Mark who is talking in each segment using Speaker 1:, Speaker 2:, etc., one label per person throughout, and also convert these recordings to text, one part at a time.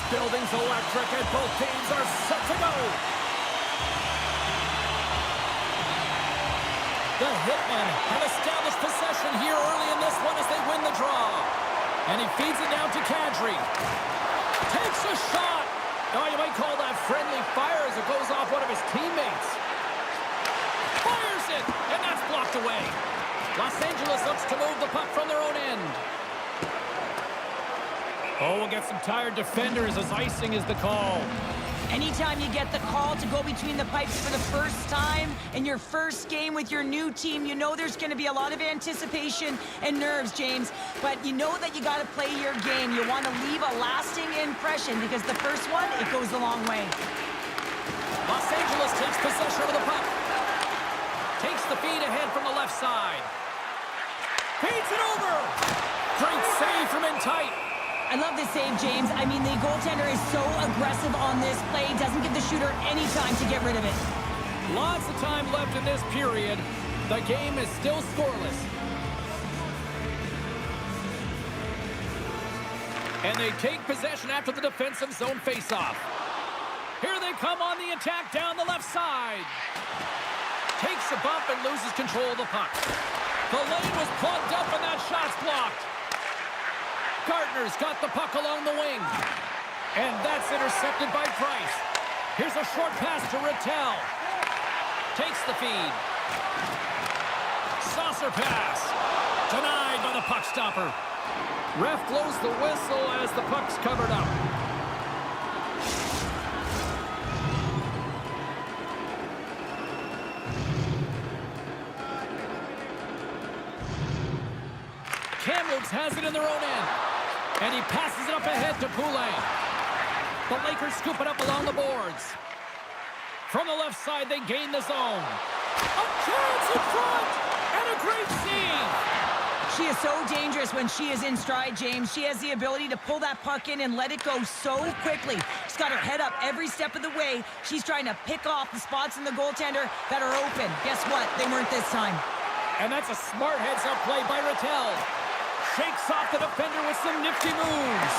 Speaker 1: building's electric and both teams are set to go. The Hitmen have established possession here early in this one as they win the draw. And he feeds it down to Kadri. Takes a shot. Oh, you might call that friendly fire as it goes off one of his teammates. Fires it, and that's blocked away. Los Angeles looks to move the puck from their own end. Oh, we'll get some tired defenders as icing is the call.
Speaker 2: Anytime you get the call to go between the pipes for the first time in your first game with your new team, you know there's going to be a lot of anticipation and nerves, James. But you know that you got to play your game. You want to leave a lasting impression because the first one, it goes a long way.
Speaker 1: Los Angeles takes possession of the puck. Takes the feed ahead from the left side. Feeds it over. Great save from in tight.
Speaker 2: I love this save, James. I mean, the goaltender is so aggressive on this play. Doesn't give the shooter any time to get rid of it.
Speaker 1: Lots of time left in this period. The game is still scoreless. And they take possession after the defensive zone faceoff. Here they come on the attack down the left side. Takes a bump and loses control of the puck. The lane was plugged up and that shot's blocked. Gardner's got the puck along the wing. And that's intercepted by Price. Here's a short pass to Rattel. Takes the feed. Saucer pass. Denied by the puck stopper. Ref blows the whistle as the puck's covered up. Kamloops has it in their own end. And he passes it up ahead to Poulin. The Lakers scoop it up along the boards. From the left side, they gain the zone. A chance in front! And a great save!
Speaker 2: She is so dangerous when she is in stride, James. She has the ability to pull that puck in and let it go so quickly. She's got her head up every step of the way. She's trying to pick off the spots in the goaltender that are open. Guess what? They weren't this time.
Speaker 1: And that's a smart heads-up play by Rattel. Shakes off the defender with some nifty moves.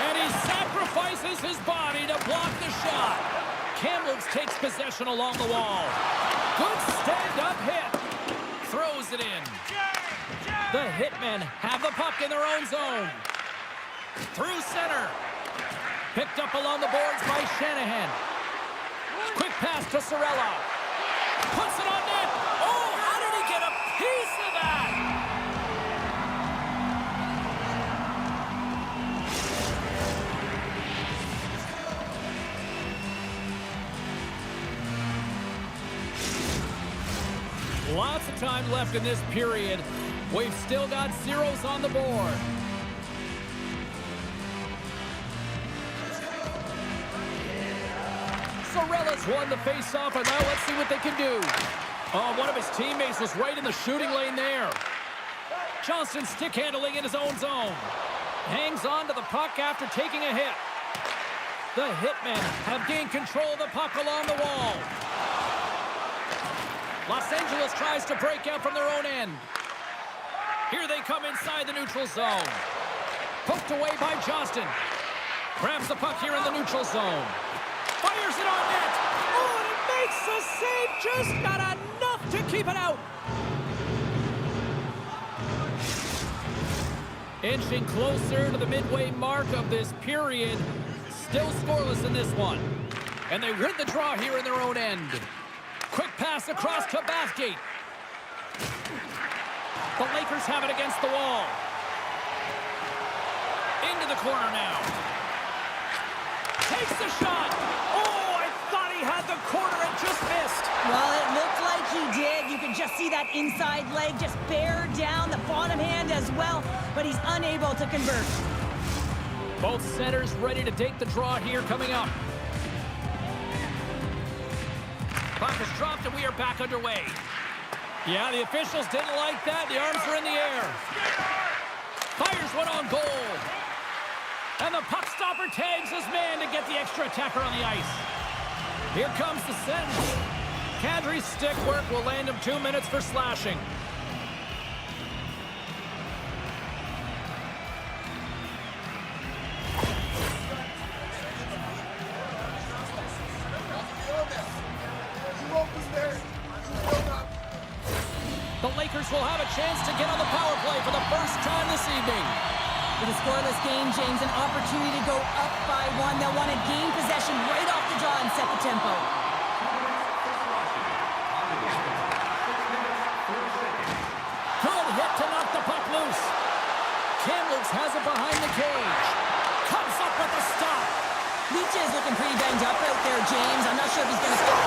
Speaker 1: And he sacrifices his body to block the shot. Kamloops takes possession along the wall. Good stand-up hit. Throws it in. The Hitmen have the puck in their own zone. Through center. Picked up along the boards by Shanahan. Quick pass to Sorella. Puts it on net. Oh, how did he get a piece of that? Lots of time left in this period. We've still got zeros on the board. Sorella's won the faceoff, and now let's see what they can do. Oh, one of his teammates was right in the shooting lane there. Johnston stick handling in his own zone. Hangs on to the puck after taking a hit. The Hitmen have gained control of the puck along the wall. Los Angeles tries to break out from their own end. Here they come inside the neutral zone. Poked away by Johnston. Grabs the puck here in the neutral zone. Fires it on net. Oh, and it makes the save. Just not enough to keep it out. Inching closer to the midway mark of this period. Still scoreless in this one. And they win the draw here in their own end. Quick pass across to Bathgate. The Lakers have it against the wall. Into the corner now. Takes the shot. Oh, I thought he had the corner and just missed.
Speaker 2: Well, it looked like he did. You can just see that inside leg just bear down the bottom hand as well, but he's unable to convert.
Speaker 1: Both centers ready to take the draw here coming up. Puck is dropped and we are back underway. Yeah, the officials didn't like that. The arms are in the air. Fires one on goal. And the puck stopper tags his man to get the extra attacker on the ice. Here comes the sentence. Kadri's stick work will land him 2 minutes for slashing. The Lakers will have a chance to get on the power play for the first time this evening.
Speaker 2: With a scoreless game, James, an opportunity to go up by one. They'll want to gain possession right off the draw and set the tempo.
Speaker 1: Good hit to knock the puck loose. Kamloops has it behind the cage. Comes up with a stop.
Speaker 2: Leach is looking pretty banged up out there, James. I'm not sure if he's going to stop.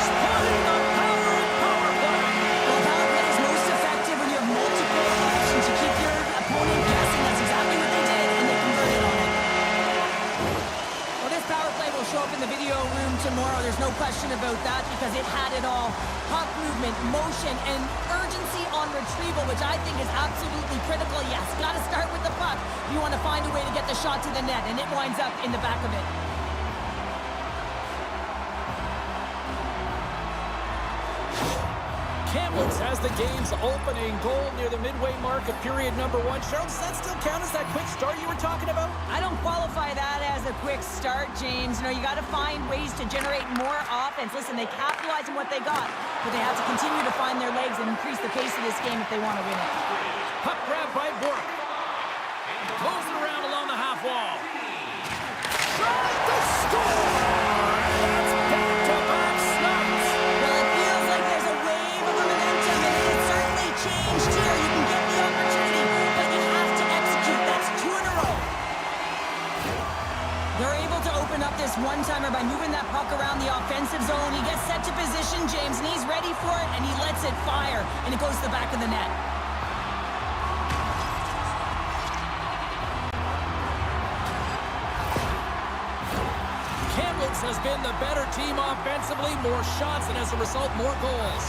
Speaker 1: Spotting the power and power play.
Speaker 2: Well, power play is most effective when you have multiple options to keep your opponent guessing. That's exactly what they did, and they converted on it. Well, this power play will show up in the video room tomorrow. There's no question about that because it had it all. Puck movement, motion, and urgency on retrieval, which I think is absolutely critical. Yes, got to start with the puck. You want to find a way to get the shot to the net, and it winds up in the back of it.
Speaker 1: Kamloops has the game's opening goal near the midway mark of period number 1. Cheryl, does that still count as that quick start you were talking about?
Speaker 2: I don't qualify that as a quick start, James. You know, you got to find ways to generate more offense. Listen, they capitalized on what they got, but they have to continue to find their legs and increase the pace of this game if they want to win it.
Speaker 1: Puck grab by Bork. Throws it around along the half wall. Shot to score! That's back-to-back snaps.
Speaker 2: Well, it feels like there's a wave of momentum, and it certainly changed here. You can get the opportunity, but you have to execute. That's 2 in a row. They're able to open up this one-timer by moving that puck around the offensive zone. He gets set to position, James, and he's ready for it, and he lets it fire, and it goes to the back of the net.
Speaker 1: Kamloops has been the better team offensively, more shots, and as a result, more goals.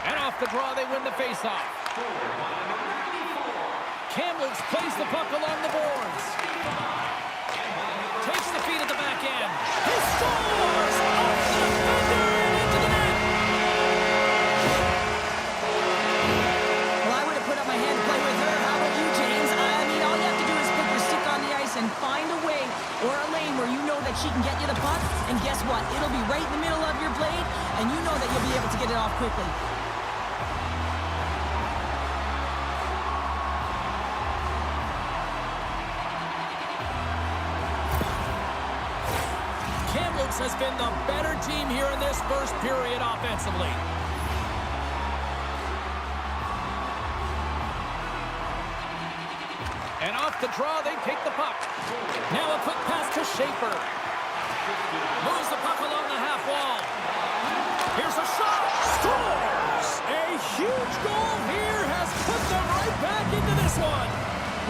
Speaker 1: And off the draw, they win the faceoff. Kamloops plays the puck along the boards. Takes the feed at the back end. He scores! Off the defender and into the net!
Speaker 2: Well, I would have put up my hand to play with her. How about you, James? I mean, all you have to do is put your stick on the ice and find a way or a lane where you know that she can get you the puck. And guess what? It'll be right in the middle of your blade, and you know that you'll be able to get it off quickly.
Speaker 1: Kamloops has been the better team here in this first period offensively. And off the draw, they take the puck. Now a quick pass to Schaefer. Moves the puck along the half wall. Here's a shot. Scores! A huge goal here has put them right back into this one.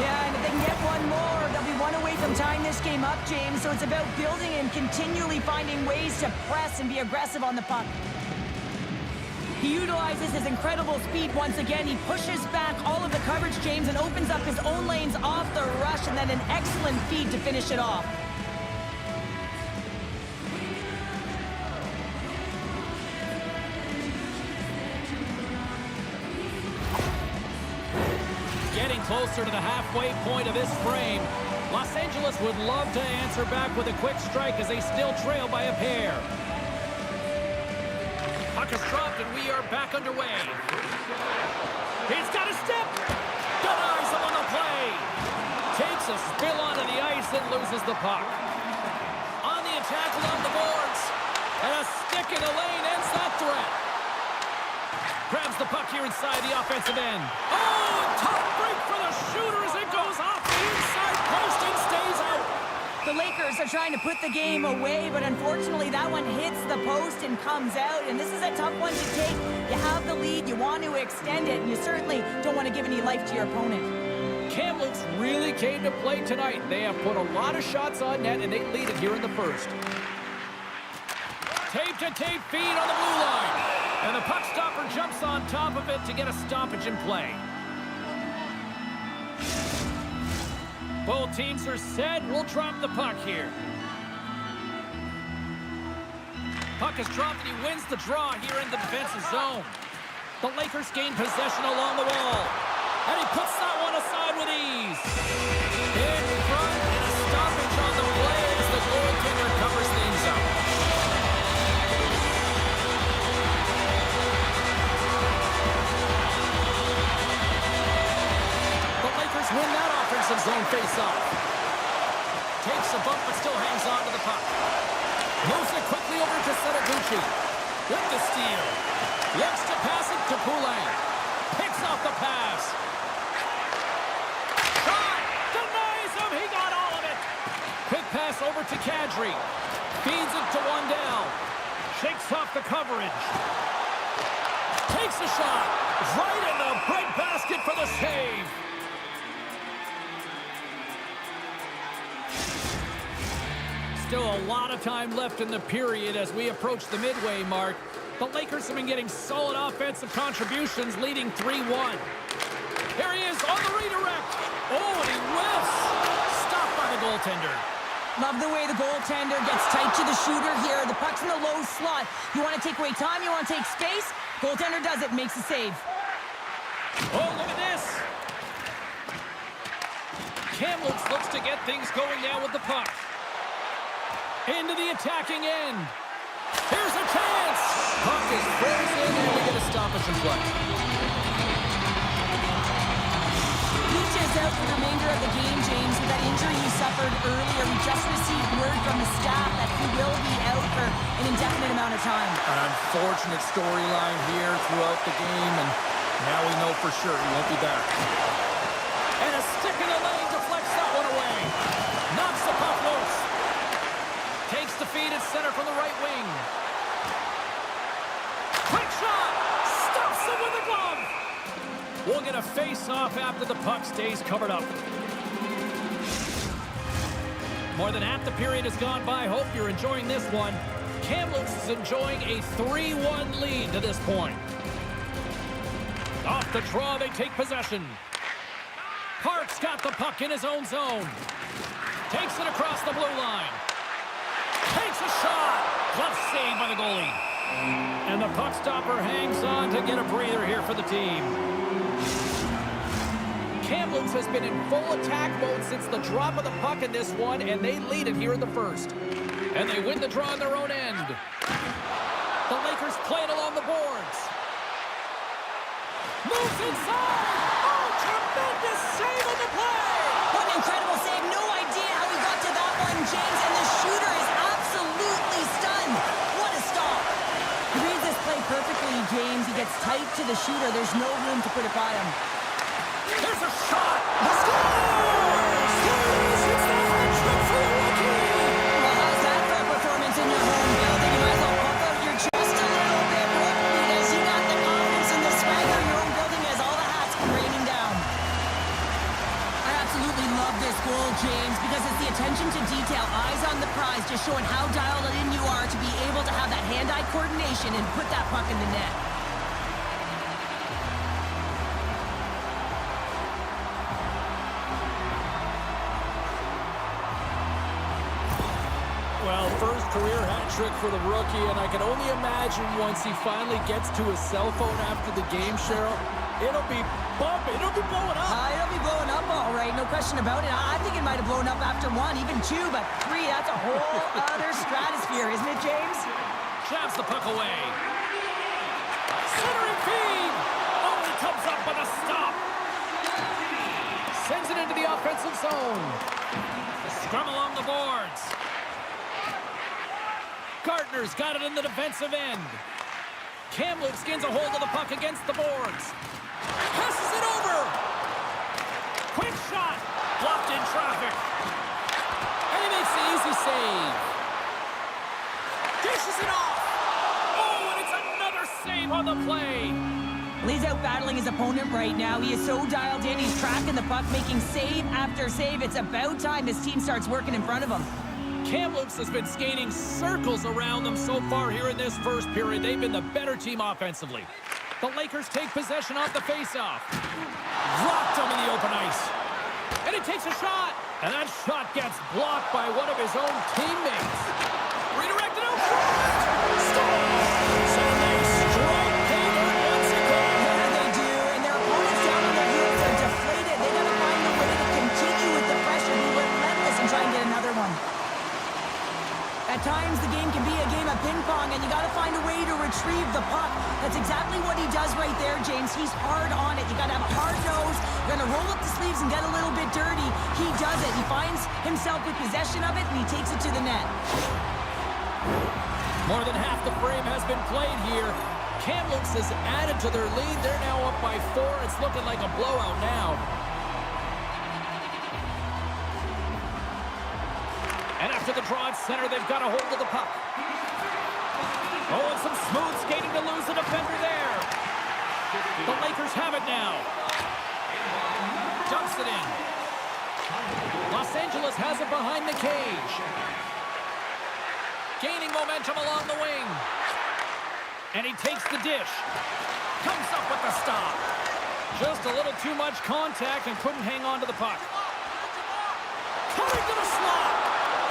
Speaker 2: Yeah, and if they can get one more, they'll be one away from tying this game up, James. So it's about building and continually finding ways to press and be aggressive on the puck. He utilizes his incredible speed once again. He pushes back all of the coverage, James, and opens up his own lanes off the rush, and then an excellent feed to finish it off.
Speaker 1: Getting closer to the halfway point of this frame. Los Angeles would love to answer back with a quick strike as they still trail by a pair. Puck is dropped and we are back underway. He's got a step. Denies him on the play. Takes a spill onto the ice and loses the puck. On the attack along the boards. And a stick in the lane ends that threat. Grabs the puck here inside the offensive end. Oh, tough break for the shooter as it goes off the inside post and stays out.
Speaker 2: The Lakers are trying to put the game away, but unfortunately that one hits the post and comes out, and this is a tough one to take. You have the lead, you want to extend it, and you certainly don't want to give any life to your opponent.
Speaker 1: Kamloops really came to play tonight. They have put a lot of shots on net, and they lead it here in the first. Tape-to-tape feed on the blue line. And the puck stopper jumps on top of it to get a stoppage in play. Both teams are set. We'll drop the puck here. Puck is dropped and he wins the draw here in the defensive zone. The Lakers gain possession along the wall. And he puts that one aside with ease. In front and a stoppage on the play as the goaltender covers things up. zone face-off. Takes a bump but still hangs on to the puck. Moves it quickly over to Setaguchi. With the steal. Looks to pass it to Poulet. Picks off the pass. Shot! Denies him! He got all of it! Quick pass over to Kadri. Feeds it to one down. Shakes off the coverage. Takes a shot. Right in the breadbasket for the save. Still a lot of time left in the period as we approach the midway mark. The Lakers have been getting solid offensive contributions, leading 3-1. Here he is on the redirect. Oh, and he whiffs. Stopped by the goaltender.
Speaker 2: Love the way the goaltender gets tight to the shooter here. The puck's in the low slot. You want to take away time, you want to take space. Goaltender does it, makes the save.
Speaker 1: Oh, look at this. Kamloops looks to get things going now with the puck. Into the attacking end. Here's a chance. Puck is frozen, and we get a stoppage in play.
Speaker 2: Peach is out for the remainder of the game, James, with that injury he suffered earlier. We just received word from the staff that he will be out for an indefinite amount of time.
Speaker 1: An unfortunate storyline here throughout the game, and now we know for sure he won't be back. And a stick in the lane deflects that one away. Knocks the puck loose. Takes the feed at center from the right wing. Quick shot! Stops him with a glove! We'll get a face-off after the puck stays covered up. More than half the period has gone by. Hope you're enjoying this one. Kamloops is enjoying a 3-1 lead to this point. Off the draw, they take possession. Park's got the puck in his own zone. Takes it across the blue line. Takes a shot. Glove saved by the goalie. And the puck stopper hangs on to get a breather here for the team. Kamloops has been in full attack mode since the drop of the puck in this one, and they lead it here in the first. And they win the draw on their own end. The Lakers play it along the boards. Moves inside. Oh, tremendous save on the play.
Speaker 2: What an incredible save. No idea how he got to that one, James, and the shooter is absolutely stunned. What a stop. He reads this play perfectly, James. He gets tight to the shooter. There's no room to put it by him.
Speaker 1: There's a shot. The score! It's the hat trick for the rookie.
Speaker 2: Well, how's that for a performance in your home building? You might as well pump out your chest a little bit, Rick, because you got the confidence and the swagger in your own building as all the hats come raining down. I absolutely love this goal, James, because it's the attention to detail, eyes on the prize, just showing how dialed in you are to be able to have that hand-eye coordination and put that puck in the net.
Speaker 1: Well, first career hat trick for the rookie, and I can only imagine once he finally gets to his cell phone after the game, Cheryl, it'll be bumping, it'll be blowing up.
Speaker 2: It'll be blowing up all right, no question about it. I think it might have blown up after 1, even 2, but 3, that's a whole other stratosphere, isn't it, James?
Speaker 1: Jabs the puck away. Centering feed! Only comes up with a stop. Sends it into the offensive zone. Scrum along the boards. Gardner's got it in the defensive end. Kamloops gains a hold of the puck against the boards. Passes it over. Quick shot. Blocked in traffic. And he makes the easy save. Dishes it off. Oh, and it's another save on the play.
Speaker 2: Well, he's out battling his opponent right now. He is so dialed in. He's tracking the puck, making save after save. It's about time his team starts working in front of him.
Speaker 1: Kamloops has been skating circles around them so far here in this first period. They've been the better team offensively. The Lakers take possession off the faceoff. Rocked him in the open ice. And he takes a shot. And that shot gets blocked by one of his own teammates. Redirected out front. Scores! And they strike Hayward once again.
Speaker 2: Yeah, they do. And their opponents down on their heels are deflated. They got to find a way to continue with the pressure, be relentless, and try and get another one. At times, the game can be a game of ping pong, and you got to find a way to retrieve the puck. That's exactly what he does right there, James. He's hard on it. You got to have a hard nose. You're going to roll up the sleeves and get a little bit dirty. He does it. He finds himself with possession of it, and he takes it to the net.
Speaker 1: More than half the frame has been played here. Kamloops has added to their lead. They're now up by 4. It's looking like a blowout now. And after the draw at center, they've got a hold of the puck. Oh, and some smooth skating to lose the defender there. The Lakers have it now. Dumps it in. Los Angeles has it behind the cage. Gaining momentum along the wing. And he takes the dish. Comes up with the stop. Just a little too much contact and couldn't hang on to the puck. Coming to the slot.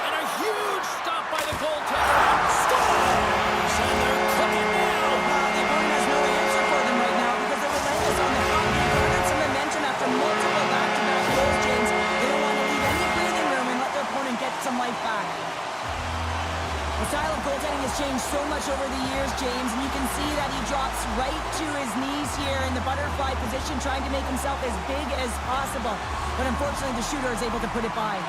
Speaker 1: And a huge stop by the goaltender. Scores! And they're cooking now.
Speaker 2: The opponent has no answer for them right now because they're relentless on the puck. They garnered some momentum after multiple back-to-back goals, James. They don't want to leave any breathing room and let their opponent get some life back. The style of goaltending has changed so much over the years, James, and you can see that he drops right to his knees here in the butterfly position, trying to make himself as big as possible. But unfortunately, the shooter is able to put it by.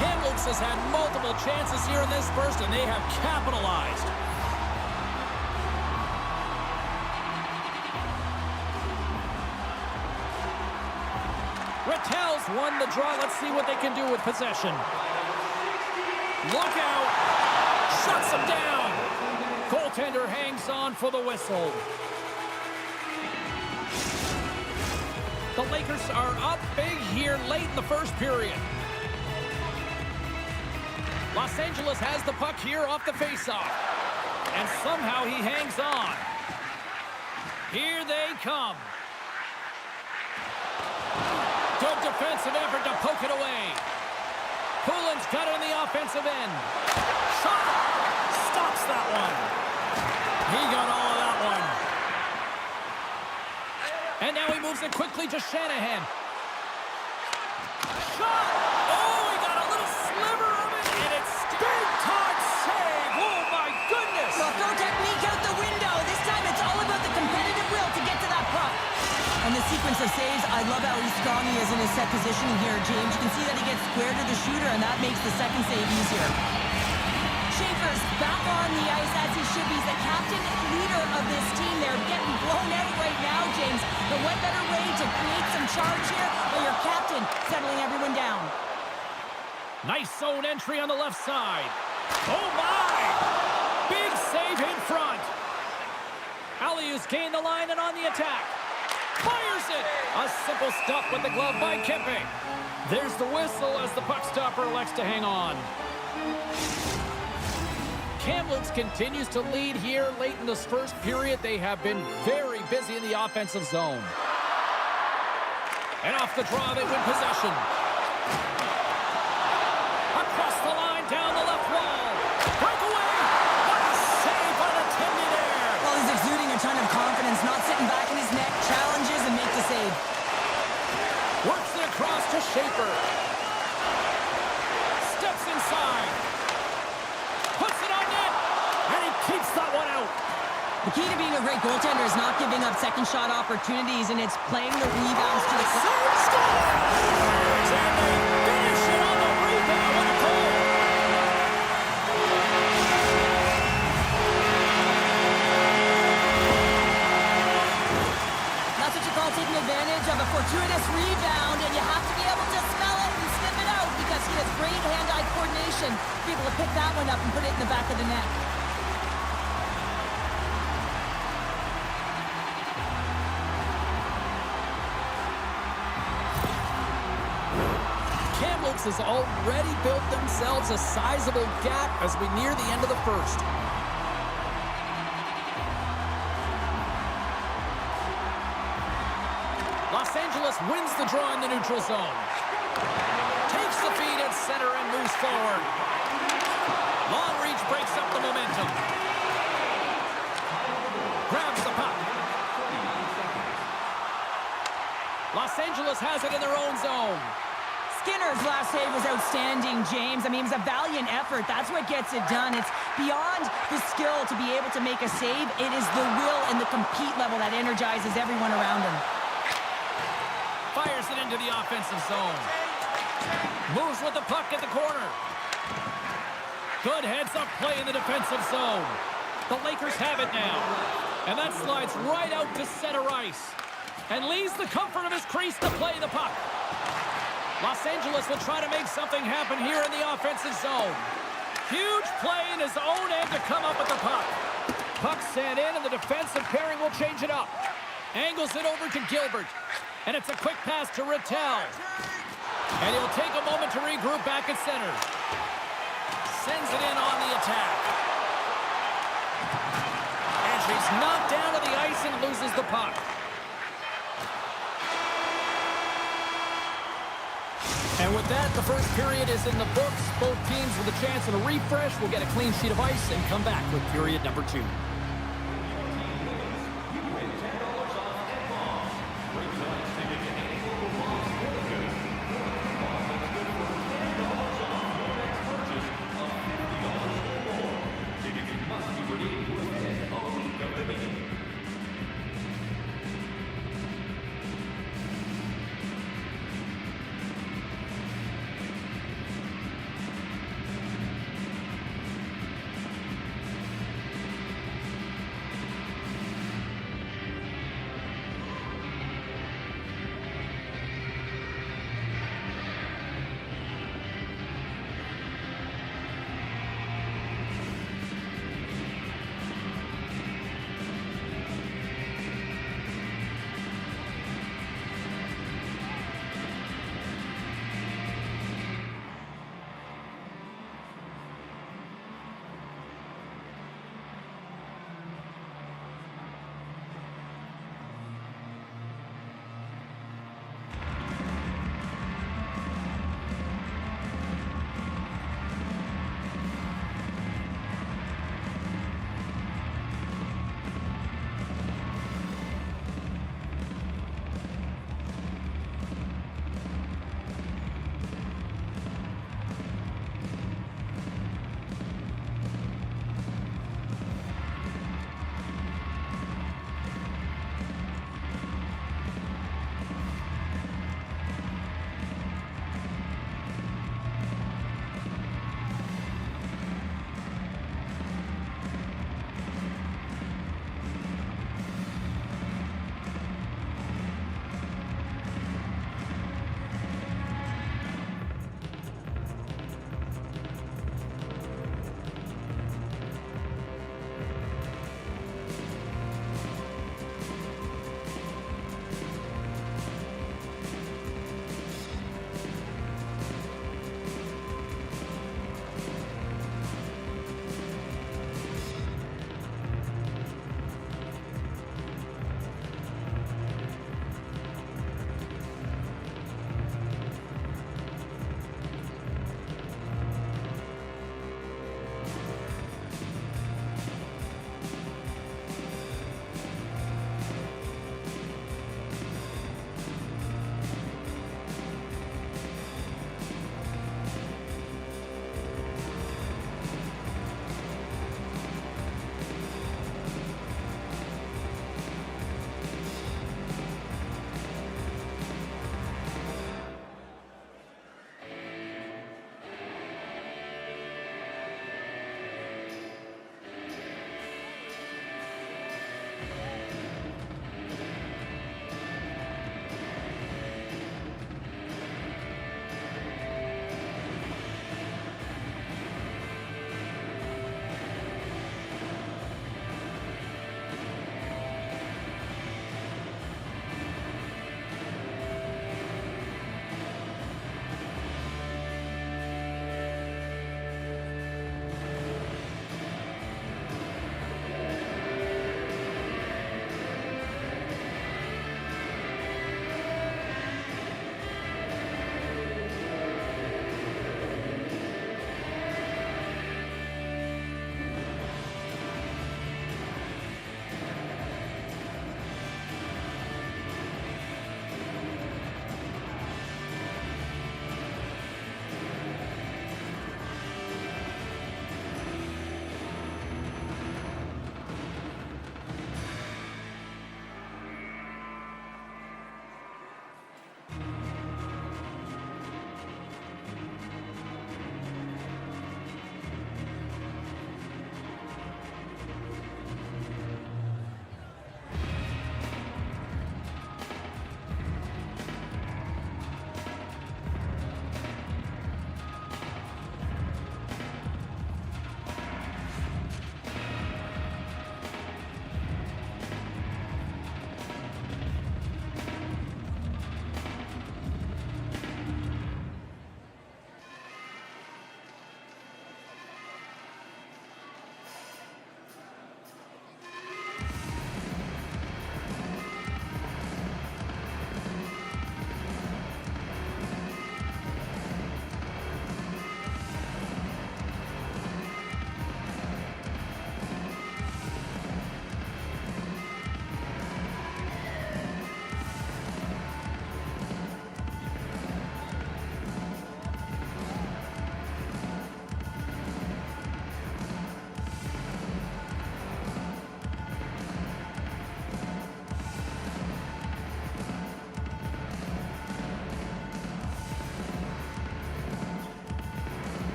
Speaker 1: Kamloops has had multiple chances here in this burst, and they have capitalized. Rattel's won the draw. Let's see what they can do with possession. Look out! Shuts him down! Goaltender hangs on for the whistle. The Lakers are up big here late in the first period. Los Angeles has the puck here off the faceoff. And somehow he hangs on. Here they come. Good defensive effort to poke it away. Poulin's got it on the offensive end. Shot! Stops that one. He got all of that one. And now he moves it quickly to Shanahan. Shot! Oh, he got a little sliver of it, and it's big-time save. Oh, my goodness!
Speaker 2: Well, throw technique out the window. This time it's all about the competitive will to get to that puck. And the sequence of saves, I love how strong he is in his set positioning here, James. You can see that he gets square to the shooter, and that makes the second save easier. Schaefer's back on the ice as he should be. He's the captain and leader of this team. They're getting blown out right now, James. But what better way to create some charge here while your captain settling everyone down?
Speaker 1: Nice zone entry on the left side. Oh, my! Big save in front. Aliu's gained the line and on the attack. Fires it! A simple stop with the glove by Kempe. There's the whistle as the puck stopper elects to hang on. Kamloops continues to lead here late in this first period. They have been very busy in the offensive zone. And off the draw, they win possession. Across the line, down the left wall. Breakaway! What a save unattended there!
Speaker 2: Well, he's exuding a ton of confidence, not sitting back in his net, challenges and makes the save.
Speaker 1: Works it across to Schaefer. Steps inside. Puts it on net. And he keeps that one out.
Speaker 2: The key to being a great goaltender is not giving up second shot opportunities, and it's playing the rebounds to the
Speaker 1: Save scores! And they finish it on the rebound with a goal.
Speaker 2: That's what you call taking advantage of a fortuitous rebound, and you have to be able to smell it and sniff it out because he has great hand-eye coordination to be able to pick that one up and put it in the back of the net.
Speaker 1: Kamloops has already built themselves a sizable gap as we near the end of the first. Los Angeles wins the draw in the neutral zone. Takes the feed at center and moves forward. Long reach breaks up the momentum. Grabs the puck. Los Angeles has it in their own zone.
Speaker 2: Skinner's last save was outstanding, James. I mean, it was a valiant effort. That's what gets it done. It's beyond the skill to be able to make a save. It is the will and the compete level that energizes everyone around him.
Speaker 1: Fires it into the offensive zone. Moves with the puck at the corner. Good heads-up play in the defensive zone. The Lakers have it now. And that slides right out to center ice. And leaves the comfort of his crease to play the puck. Los Angeles will try to make something happen here in the offensive zone. Huge play in his own end to come up with the puck. Puck sent in, and the defensive pairing will change it up. Angles it over to Gilbert. And it's a quick pass to Rattel. And he'll take a moment to regroup back at center. Sends it in on the attack. And she's knocked down to the ice and loses the puck. And with that, the first period is in the books. Both teams with a chance at a refresh will get a clean sheet of ice and come back with period number 2.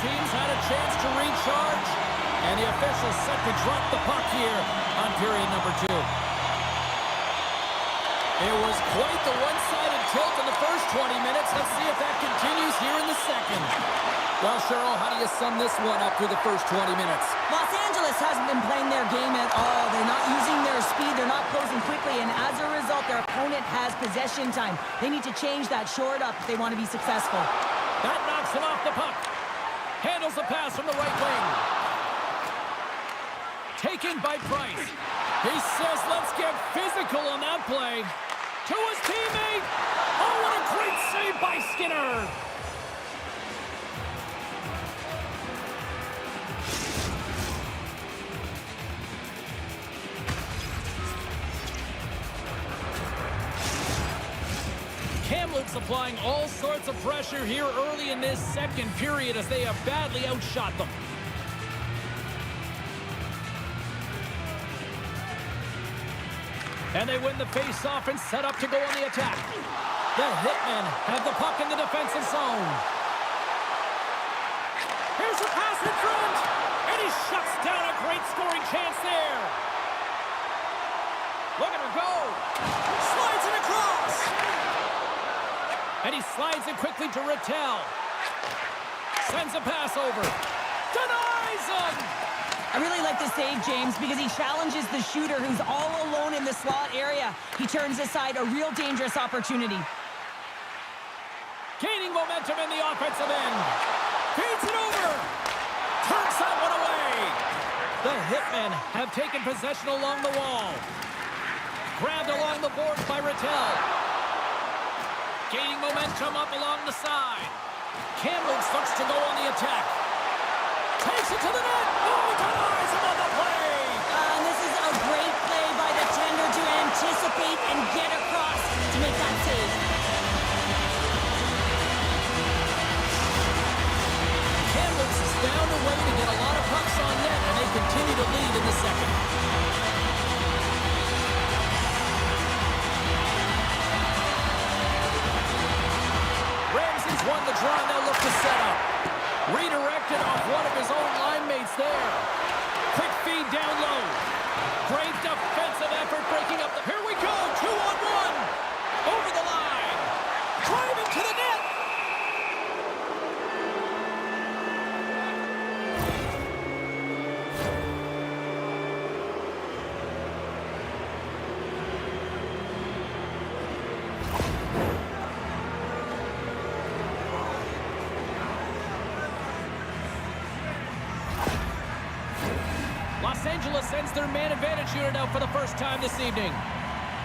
Speaker 1: teams had a chance to recharge, and the officials set to drop the puck here on period number 2. It was quite the one-sided tilt in the first 20 minutes. Let's see if that continues here in the second. Well, Cheryl, how do you sum this one up through the first 20 minutes?
Speaker 2: Los Angeles hasn't been playing their game at all. They're not using their speed. They're not closing quickly. And as a result, their opponent has possession time. They need to change that, shore it up if they want to be successful.
Speaker 1: That knocks him off the puck. Handles the pass from the right wing. Taken by Price. He says, let's get physical on that play. To his teammate. Oh, what a great save by Skinner. Kamloops applying all sorts of pressure here early in this second period as they have badly outshot them. And they win the face-off and set up to go on the attack. The Hitmen have the puck in the defensive zone. Here's a pass in front, and he shuts down a great scoring chance there. Look at him go. Slides it across. And he slides it quickly to Rattel. Sends a pass over. Denies him.
Speaker 2: I really like the save, James, because he challenges the shooter who's all alone in the slot area. He turns aside a real dangerous opportunity.
Speaker 1: Gaining momentum in the offensive end. Feeds it over. Turns that one away. The Hitmen have taken possession along the wall. Grabbed along the boards by Rattel. Gaining momentum up along the side. Kamloops looks to go on the attack. Takes it to the net. Oh, denies him on the play.
Speaker 2: And this is a great play by the tender to anticipate and get across to make that save.
Speaker 1: Kamloops has found a way to get a lot of pucks on net, and they continue to lead in the second. Ramsey's won the draw, and they'll look to set up. Redirected off one of his own line mates there. Quick feed down low. Great defensive effort breaking up the... Here we go, 2-on-1. Over the line. Driving to the net. Los Angeles sends their man advantage unit out for the first time this evening.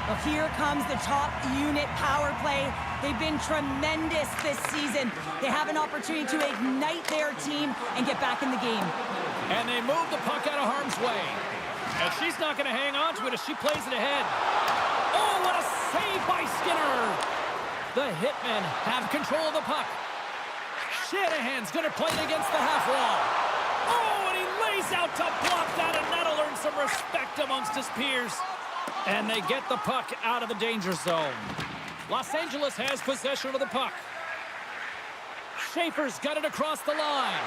Speaker 2: Well, here comes the top unit power play. They've been tremendous this season. They have an opportunity to ignite their team and get back in the game.
Speaker 1: And they move the puck out of harm's way. And she's not going to hang on to it as she plays it ahead. Oh, what a save by Skinner. The Hitmen have control of the puck. Shanahan's going to play it against the half wall. Oh, and he lays out to block that, and that'll earn some respect amongst his peers. And they get the puck out of the danger zone. Los Angeles has possession of the puck. Schaefer's got it across the line.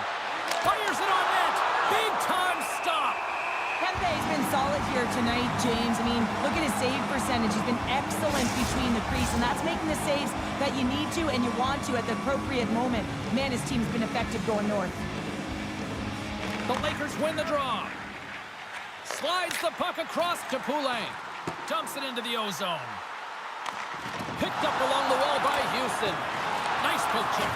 Speaker 1: Fires it on net. Big time stop.
Speaker 2: Kempe's been solid here tonight, James. I mean, look at his save percentage. He's been excellent between the crease, and that's making the saves that you need to and you want to at the appropriate moment. Man, his team's been effective going north.
Speaker 1: The Lakers win the draw. Slides the puck across to Poulin. Dumps it into the O-zone. Picked up along the wall by Houston. Nice poke check.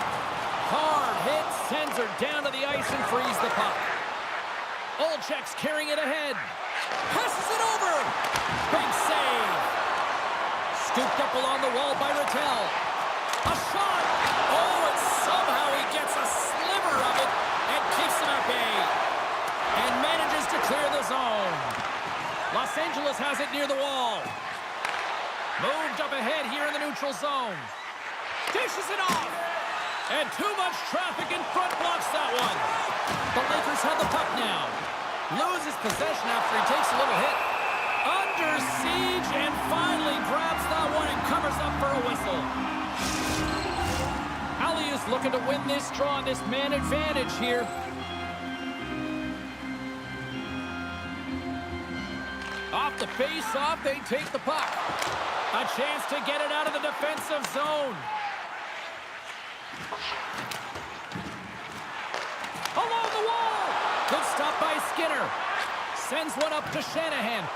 Speaker 1: Hard hit, sends her down to the ice and frees the puck. Olczyk's carrying it ahead. Passes it over. Big save. Scooped up along the wall by Rattel. A shot. Oh, and somehow he gets a sliver of it and keeps him at bay. And manages to clear the zone. Los Angeles has it near the wall. Moved up ahead here in the neutral zone. Dishes it off. And too much traffic in front blocks that one. The Lakers have the puck now. Loses possession after he takes a little hit. Under siege and finally grabs that one and covers up for a whistle. Alley is looking to win this draw, this man advantage here. Off the face-off, they take the puck. A chance to get it out of the defensive zone. Along the wall. Good stop by Skinner. Sends one up to Shanahan.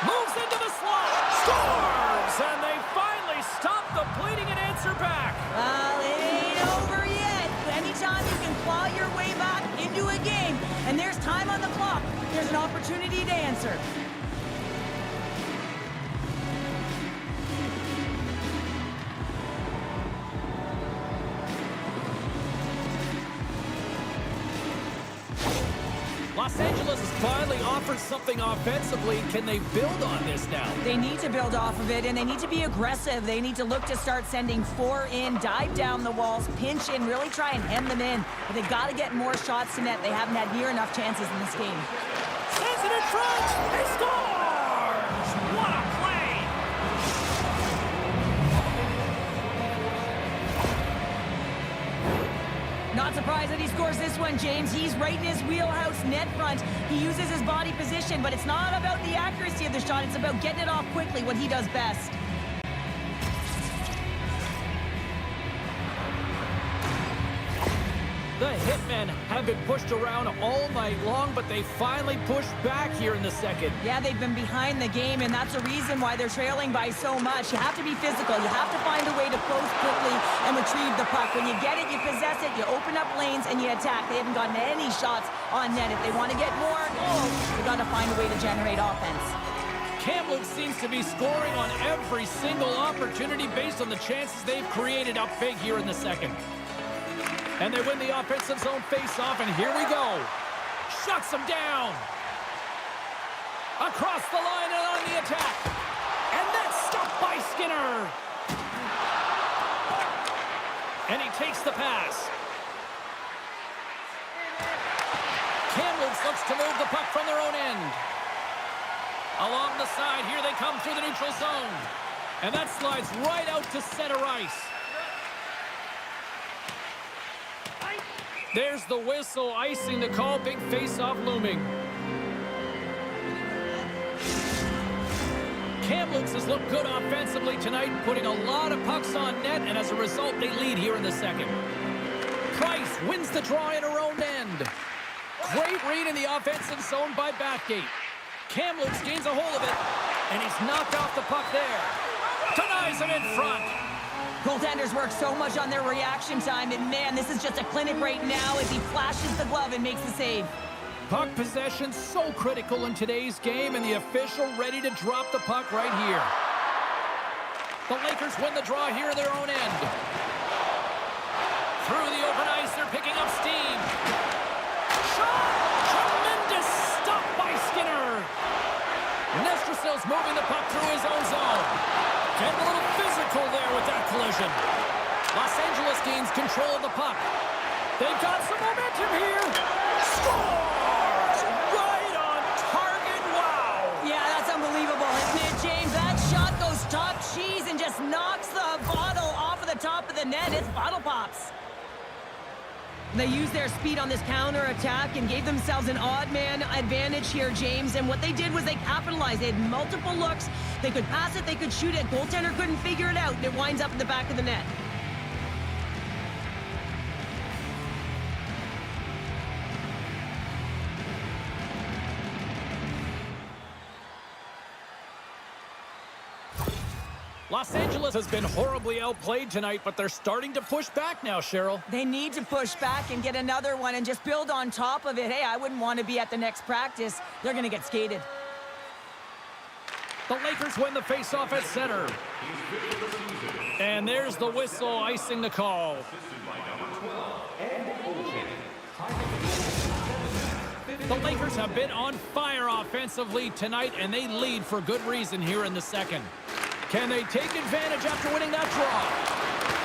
Speaker 1: Moves into the slot. Scores! And they finally stop the bleeding and answer back.
Speaker 2: Well, it ain't over yet. Anytime you can claw your way back into a game, and there's time on the clock, there's an opportunity to answer.
Speaker 1: Los Angeles has finally offered something offensively. Can they build on this now?
Speaker 2: They need to build off of it, and they need to be aggressive. They need to look to start sending 4 in, dive down the walls, pinch in, really try and hem them in. But they've got to get more shots to net. They haven't had near enough chances in this game.
Speaker 1: Sends it in front. They scores! What a play!
Speaker 2: Not surprised that he scores this one, James. He's right in his wheelhouse net front. He uses his body position, but it's not about the accuracy of the shot. It's about getting it off quickly, what he does best.
Speaker 1: The Hitmen have been pushed around all night long, but they finally pushed back here in the second.
Speaker 2: Yeah, they've been behind the game, and that's a reason why they're trailing by so much. You have to be physical. You have to find a way to close quickly and retrieve the puck. When you get it, you possess it, you open up lanes, and you attack. They haven't gotten any shots on net. If they want to get more goals, they've got to find a way to generate offense.
Speaker 1: Kamloops seems to be scoring on every single opportunity based on the chances they've created up big here in the second. And they win the offensive zone face-off, and here we go. Shuts them down. Across the line and on the attack. And that's stopped by Skinner. And he takes the pass. Kamloops looks to move the puck from their own end. Along the side, here they come through the neutral zone. And that slides right out to center ice. There's the whistle, icing the call, big face-off looming. Kamloops has looked good offensively tonight, putting a lot of pucks on net, and as a result, they lead here in the second. Price wins the draw in her own end. Great read in the offensive zone by Bathgate. Kamloops gains a hold of it, and he's knocked off the puck there. Denies him in front.
Speaker 2: Goaltenders work so much on their reaction time, and man, this is just a clinic right now as he flashes the glove and makes the save.
Speaker 1: Puck possession so critical in today's game, and the official ready to drop the puck right here. The Lakers win the draw here in their own end. Through the open ice, they're picking up steam. Shot! Tremendous stop by Skinner. Nestrasil's moving the puck through his own zone. Getting a little physical there with that collision. Los Angeles gains control of the puck. They've got some momentum here. Scores! Right on target. Wow!
Speaker 2: Yeah, that's unbelievable, isn't it, James? That shot goes top cheese and just knocks the bottle off of the top of the net. It's bottle pops. They used their speed on this counter-attack and gave themselves an odd-man advantage here, James. And what they did was they capitalized. They had multiple looks. They could pass it, they could shoot it. Goaltender couldn't figure it out, and it winds up in the back of the net.
Speaker 1: Los Angeles has been horribly outplayed tonight, but they're starting to push back now, Cheryl.
Speaker 2: They need to push back and get another one and just build on top of it. Hey, I wouldn't want to be at the next practice. They're going to get skated.
Speaker 1: The Lakers win the faceoff at center. And there's the whistle, icing the call. The Lakers have been on fire offensively tonight, and they lead for good reason here in the second. Can they take advantage after winning that draw?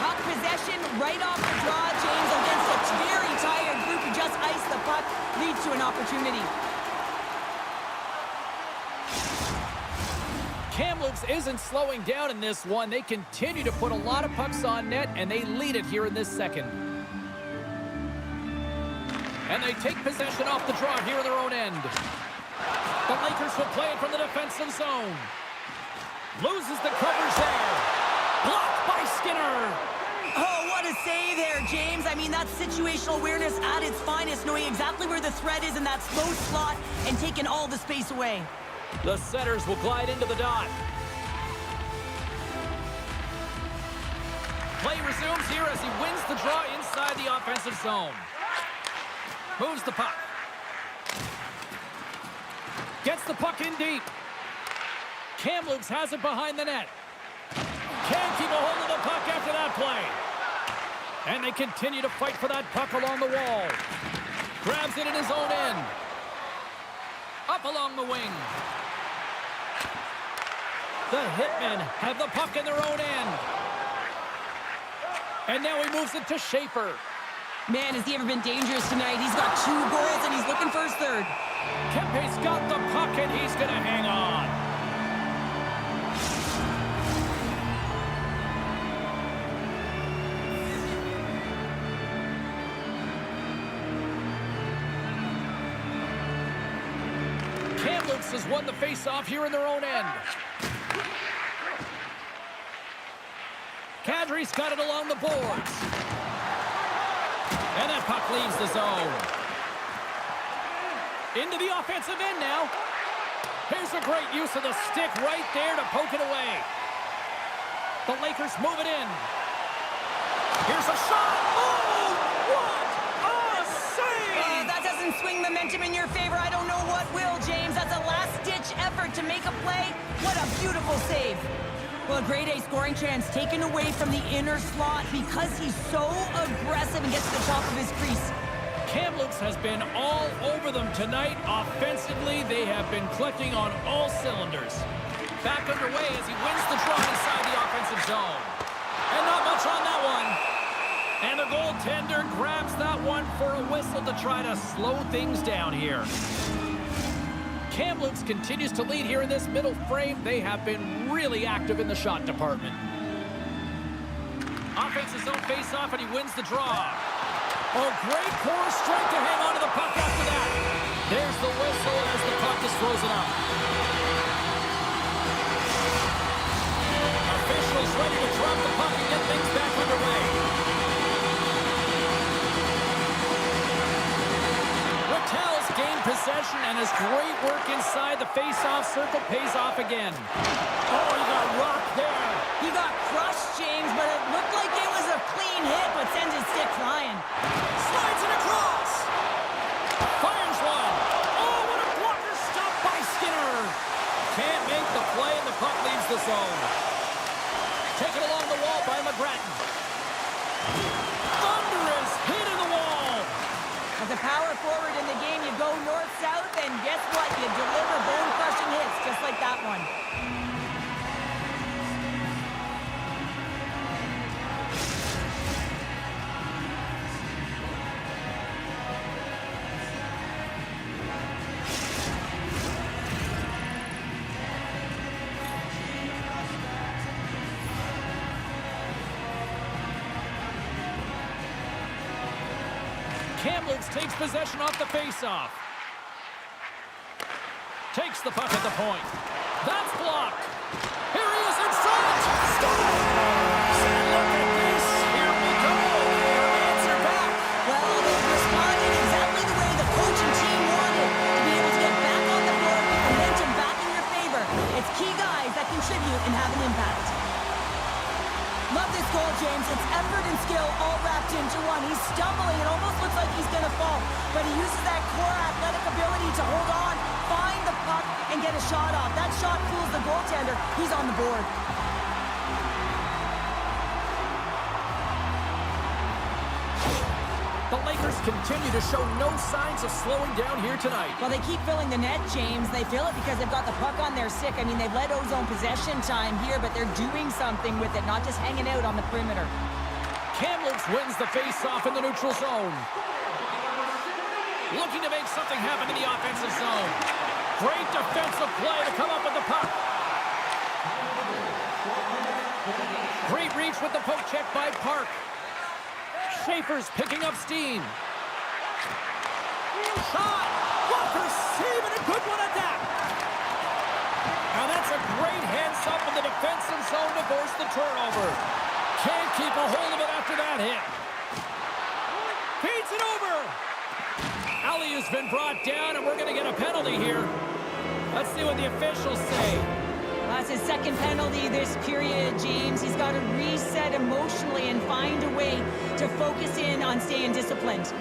Speaker 2: Puck possession right off the draw, James, against a very tired group who just iced the puck, leads to an opportunity.
Speaker 1: Kamloops isn't slowing down in this one. They continue to put a lot of pucks on net, and they lead it here in this second. And they take possession off the draw here in their own end. The Lakers will play it from the defensive zone. Loses the covers there. Blocked by Skinner.
Speaker 2: Oh, what a save there, James. I mean, that's situational awareness at its finest, knowing exactly where the threat is in that slow slot and taking all the space away.
Speaker 1: The setters will glide into the dot. Play resumes here as he wins the draw inside the offensive zone. Moves the puck. Gets the puck in deep. Kamloops has it behind the net. Can't keep a hold of the puck after that play. And they continue to fight for that puck along the wall. Grabs it in his own end. Up along the wing. The Hitmen have the puck in their own end. And now he moves it to Schaefer.
Speaker 2: Man, has he ever been dangerous tonight? He's got 2 goals, and he's looking for his third.
Speaker 1: Kempe's got the puck, and he's going to hang on. Kamloops has won the face-off here in their own end. Kadri's got it along the boards. And that puck leaves the zone. Into the offensive end now. Here's a great use of the stick right there to poke it away. The Lakers move it in. Here's a shot. Oh, what a save!
Speaker 2: That doesn't swing momentum in your favor. I don't know what will, James. That's a last-ditch effort to make a play. What a beautiful save. Well, a grade A scoring chance taken away from the inner slot because he's so aggressive and gets to the top of his crease.
Speaker 1: Kamloops has been all over them tonight. Offensively, they have been clicking on all cylinders. Back underway as he wins the draw inside the offensive zone. And not much on that one. And the goaltender grabs that one for a whistle to try to slow things down here. Kamloops continues to lead here in this middle frame. They have been really active in the shot department. Offensive zone face-off, and he wins the draw. Oh, great core strength to hang on to the puck after that. There's the whistle as the puck is frozen up. Officials ready to drop the puck and get things back underway. Rattel's gained possession, and his great work inside the face-off circle pays off again. Oh, he got rocked there.
Speaker 2: He got crushed, James, but it looked like it was a clean hit, but sends his stick flying.
Speaker 1: Slides it across. Fires one. Oh, what a blocker stop by Skinner. Can't make the play, and the puck leaves the zone. Taken along the wall by McGrattan. Thunderous hit in the wall.
Speaker 2: As a power forward in the game, you go north-south, and guess what? You deliver bone-crushing hits just like that one.
Speaker 1: Kamloops takes possession off the faceoff. Takes the puck at the point. That's blocked. Here he is in front. Scores! And look at this. Here we go. Answer back.
Speaker 2: Well, they responded exactly the way the coach and team wanted, to be able to get back on the board with momentum back in your favor. It's key guys that contribute and have an impact. Love this goal, James. It's effort and skill all wrapped into one. He's stumbling. It almost looks like he's going to fall. But he uses that core athletic ability to hold on, find the puck, and get a shot off. That shot fools the goaltender. He's on the board.
Speaker 1: The Lakers continue to show no signs of slowing down here tonight.
Speaker 2: Well, they keep filling the net, James. They fill it because they've got the puck on their stick. I mean, they've let Ozone possession time here, but they're doing something with it, not just hanging out on the perimeter.
Speaker 1: Kamloops wins the face-off in the neutral zone. Looking to make something happen in the offensive zone. Great defensive play to come up with the puck. Great reach with the poke check by Park. Schaefer's picking up steam. Shot! Walker saving a good one at that. And that's a great heads-up in the defensive zone to force the turnover. Can't keep a hold of it after that hit. Feeds it over. Alley-oop's been brought down, and we're going to get a penalty here. Let's see what the officials say.
Speaker 2: That's his second penalty this period, James. He's got to reset emotionally and find a way to focus in on staying disciplined.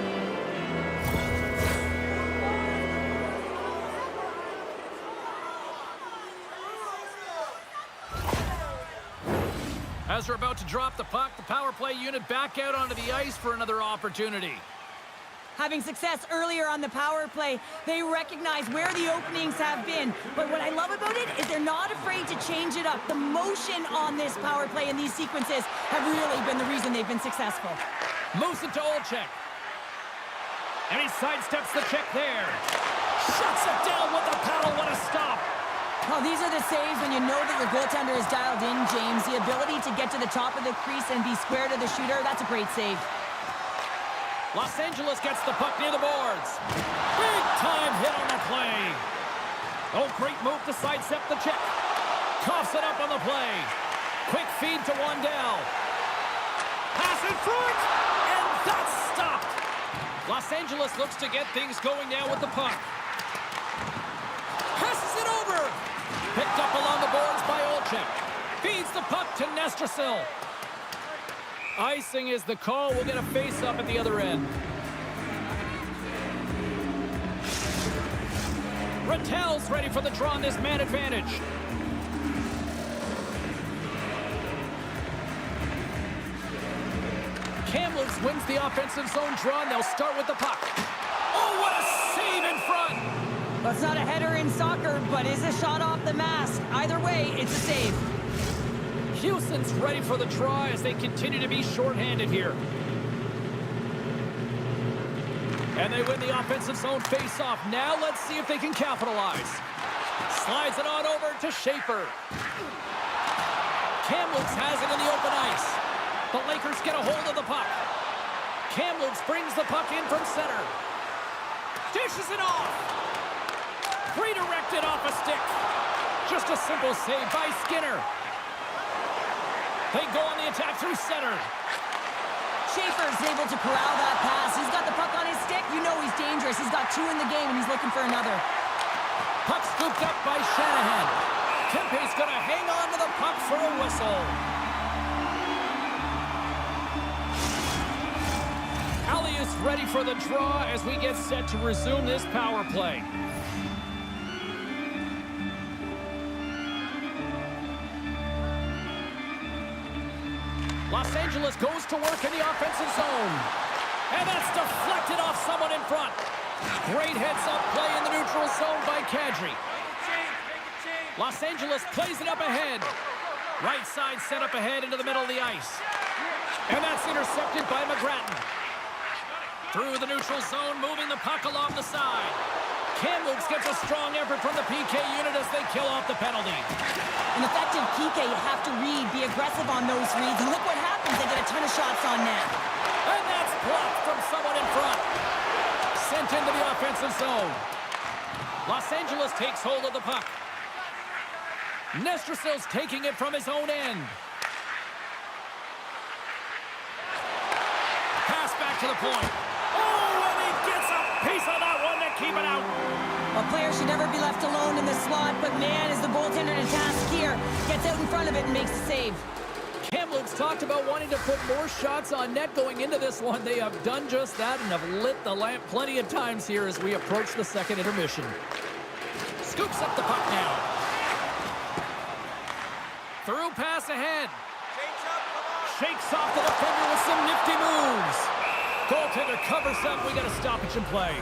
Speaker 1: As they're about to drop the puck, the power play unit back out onto the ice for another opportunity.
Speaker 2: Having success earlier on the power play, they recognize where the openings have been. But what I love about it is they're not afraid to change it up. The motion on this power play and these sequences have really been the reason they've been successful.
Speaker 1: Moves it to Olczyk. And he sidesteps the check there. Shuts it down with the paddle. What a stop.
Speaker 2: Oh, these are the saves when you know that your goaltender is dialed in, James. The ability to get to the top of the crease and be square to the shooter, that's a great save.
Speaker 1: Los Angeles gets the puck near the boards. Big time hit on the play. Oh, great move to sidestep the check. Coughs it up on the play. Quick feed to Wandell. Pass in front, and that's stopped. Los Angeles looks to get things going now with the puck. Passes it over. Picked up along the boards by Olczyk. Feeds the puck to Nestrasil. Icing is the call. We'll get a face-up at the other end. Rattel's ready for the draw on this man advantage. Kamloops wins the offensive zone draw, and they'll start with the puck. Oh, what a save in front!
Speaker 2: Well, it's not a header in soccer, but is a shot off the mask. Either way, it's a save.
Speaker 1: Houston's ready for the draw as they continue to be shorthanded here. And they win the offensive zone face-off. Now let's see if they can capitalize. Slides it on over to Schaefer. Kamloops has it in the open ice. The Lakers get a hold of the puck. Kamloops brings the puck in from center. Dishes it off. Redirected off a stick. Just a simple save by Skinner. They go on the attack through center.
Speaker 2: Schaefer's able to corral that pass. He's got the puck on his stick. You know he's dangerous. He's got two in the game, and he's looking for another.
Speaker 1: Puck scooped up by Shanahan. Kempe's going to hang on to the puck for a whistle. Ali is ready for the draw as we get set to resume this power play. Los Angeles goes to work in the offensive zone. And that's deflected off someone in front. Great heads-up play in the neutral zone by Kadri. Los Angeles plays it up ahead. Right side set up ahead into the middle of the ice. And that's intercepted by McGrattan. Through the neutral zone, moving the puck along the side. Kamloops gets a strong effort from the PK unit as they kill off the penalty.
Speaker 2: An effective PK, you have to read, be aggressive on those reads, and look what happens. They get a ton of shots on net.
Speaker 1: And that's blocked from someone in front. Sent into the offensive zone. Los Angeles takes hold of the puck. Nestrasil's taking it from his own end. Pass back to the point. Oh, and he gets a piece of that one to keep it out.
Speaker 2: A player should never be left alone in the slot, but man, is the goaltender to task here. Gets out in front of it and makes the save.
Speaker 1: Kamloops talked about wanting to put more shots on net going into this one. They have done just that and have lit the lamp plenty of times here as we approach the second intermission. Scoops up the puck now. Through pass ahead. Shakes off the defender with some nifty moves. Goaltender covers up. We got a stoppage in play.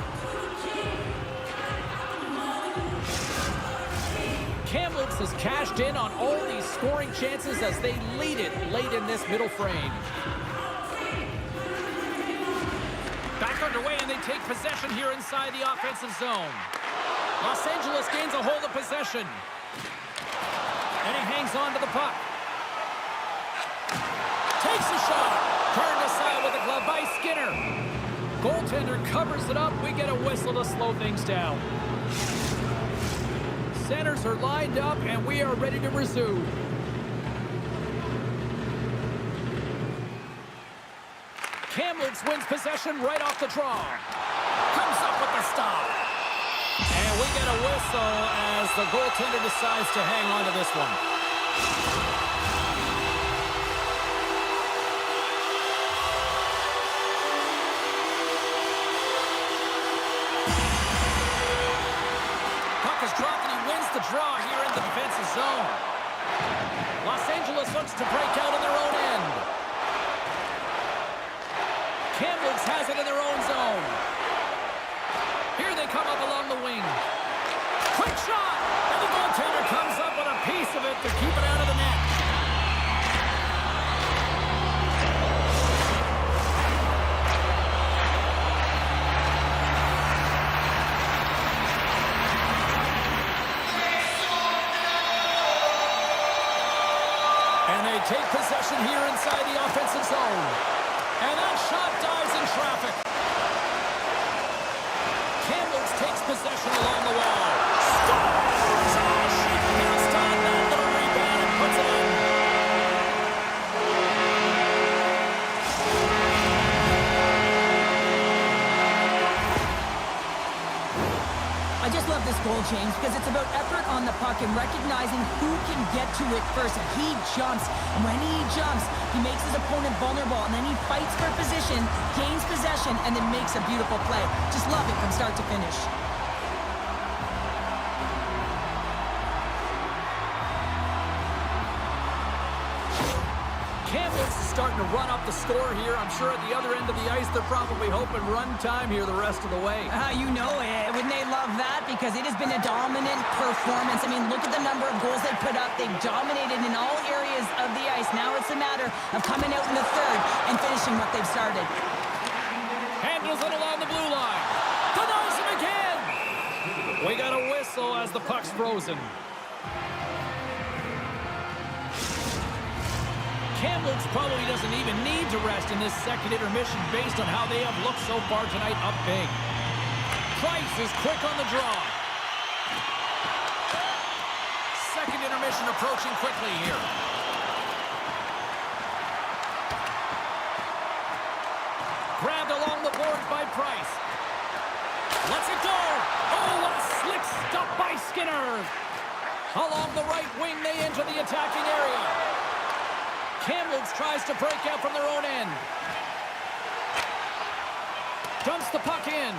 Speaker 1: Kamloops has cashed in on all these scoring chances as they lead it late in this middle frame. Back underway, and they take possession here inside the offensive zone. Los Angeles gains a hold of possession. And he hangs on to the puck. Takes a shot. Turned aside with a glove by Skinner. Goaltender covers it up. We get a whistle to slow things down. Centers are lined up, and we are ready to resume. Kamloops wins possession right off the draw. Comes up with the stop. And we get a whistle as the goaltender decides to hang on to this one. Puck is dropped and he wins the draw here in the defensive zone. Los Angeles looks to break out in their own end. Kamloops has it in their own zone. Here they come up along the wing. Quick shot! And the goaltender comes up with a piece of it to keep it out of the net. And they take possession here inside the offensive zone. And that shot dives in traffic. Kamloops takes possession along the wall. Scores! Oh, she passed on that little rebound and puts it in.
Speaker 2: I just love this goal, James, because it's about effort on the puck and recognizing who can get to it first. And he jumps, and when he jumps, he makes his opponent vulnerable, and then he fights for position, gains possession, and then makes a beautiful play. Just love it from start to finish.
Speaker 1: Kamloops is starting to run up the score here. I'm sure at the other end of the ice, they're probably hoping run time here the rest of the way.
Speaker 2: You know it. Wouldn't they love that? Because it has been a dominant performance. I mean, look at the number of goals they put up. They've dominated in all areas of the ice. Now it's a matter of coming out in the third and finishing what they've started.
Speaker 1: Handles it along the blue line. Denies him again. We got a whistle as the puck's frozen. Kamloops probably doesn't even need to rest in this second intermission based on how they have looked so far tonight up big. Price is quick on the draw. Second intermission approaching quickly here. Grabbed along the boards by Price. Lets it go. Oh, what a slick stop by Skinner. Along the right wing, they enter the attacking area. Kamloops tries to break out from their own end. Dumps the puck in.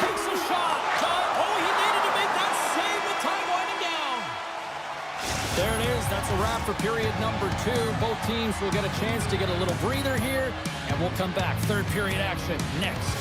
Speaker 1: Takes a shot. Oh, he needed to make that save with time winding down. There it is. That's a wrap for period number 2. Both teams will get a chance to get a little breather here, and we'll come back. Third period action next.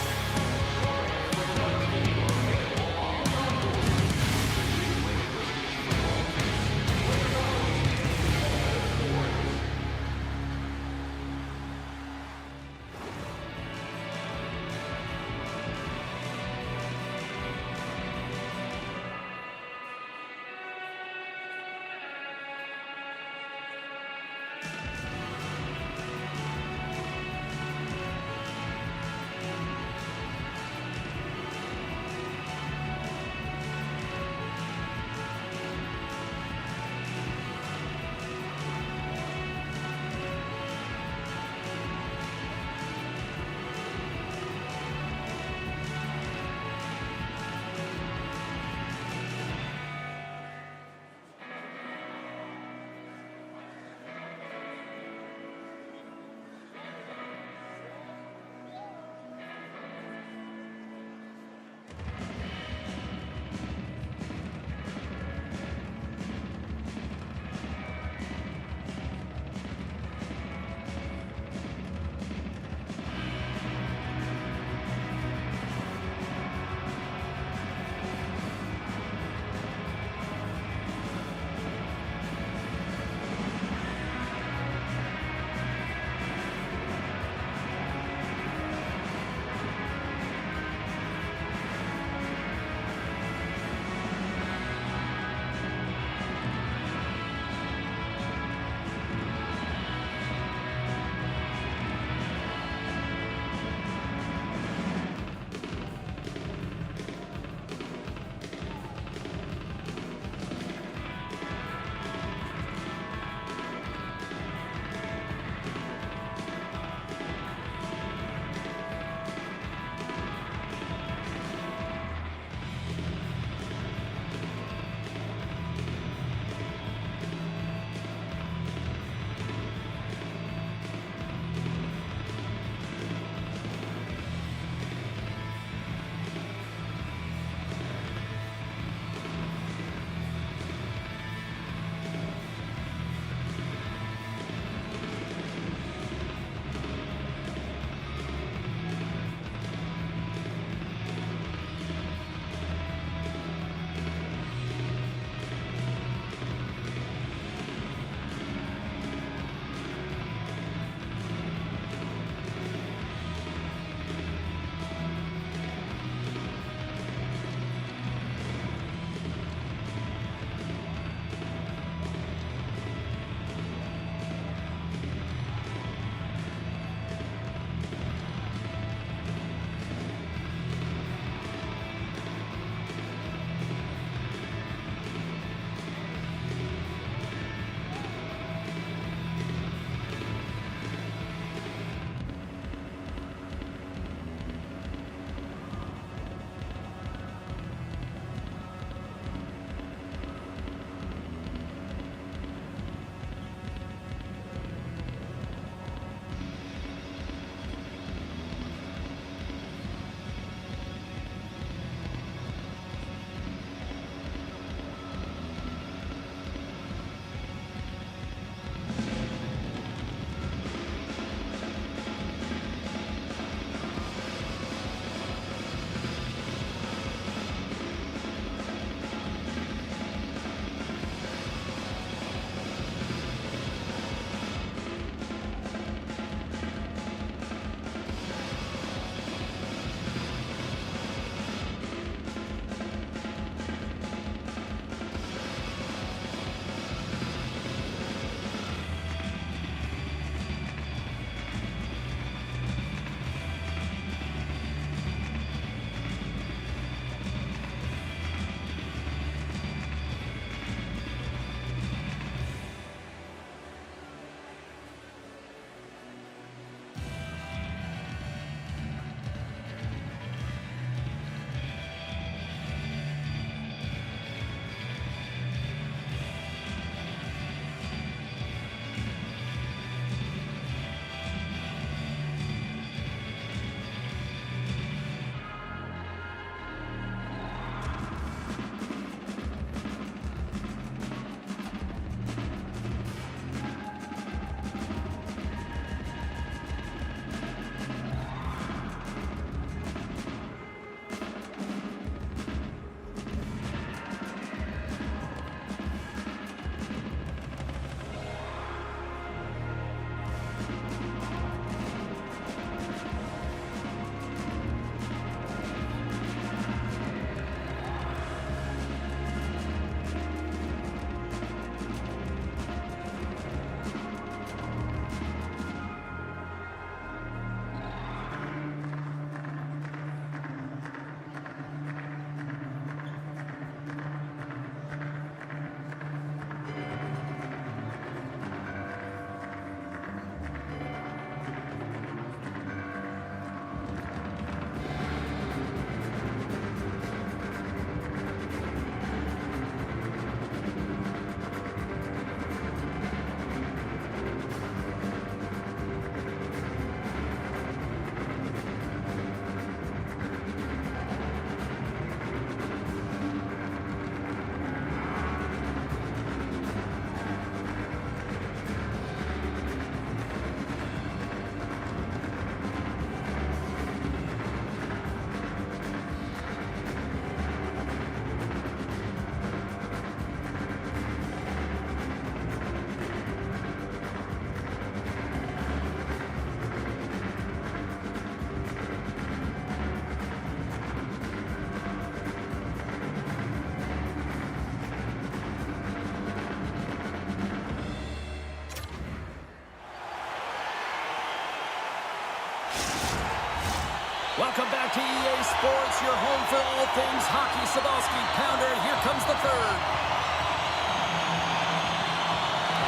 Speaker 1: Welcome back to EA Sports, your home for all things hockey. Sabalski, Pounder, here comes the third.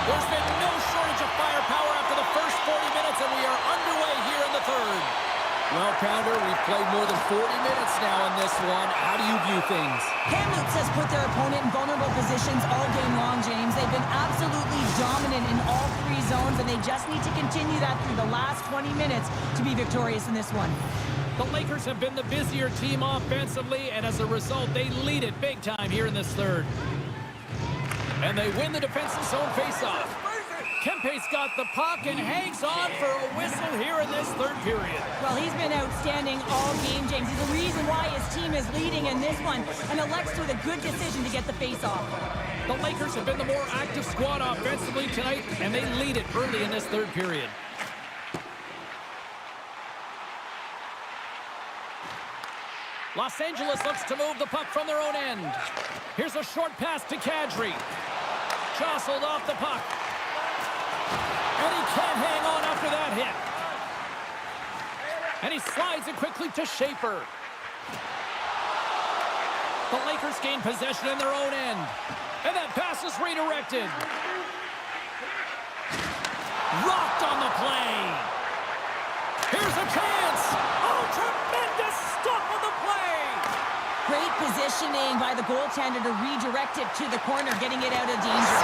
Speaker 1: There's been no shortage of firepower after the first 40 minutes, and we are underway here in the third. Well, Pounder, we've played more than 40 minutes now in this one. How do you view things?
Speaker 2: Kamloops has put their opponent in vulnerable positions all game long, James. They've been absolutely dominant in all three zones, and they just need to continue that through the last 20 minutes to be victorious in this one.
Speaker 1: The Lakers have been the busier team offensively, and as a result, they lead it big time here in this third. And they win the defensive zone faceoff. Kempe's got the puck and hangs on for a whistle here in this third period.
Speaker 2: Well, he's been outstanding all game, James. He's the reason why his team is leading in this one, and elects with a good decision to get the faceoff.
Speaker 1: The Lakers have been the more active squad offensively tonight, and they lead it early in this third period. Los Angeles looks to move the puck from their own end. Here's a short pass to Kadri. Jostled off the puck. And he can't hang on after that hit. And he slides it quickly to Schaefer. The Lakers gain possession in their own end. And that pass is redirected. Rocked on the play. Here's a chance. Oh, tremendous stop on the play.
Speaker 2: Great positioning by the goaltender to redirect it to the corner, getting it out of danger.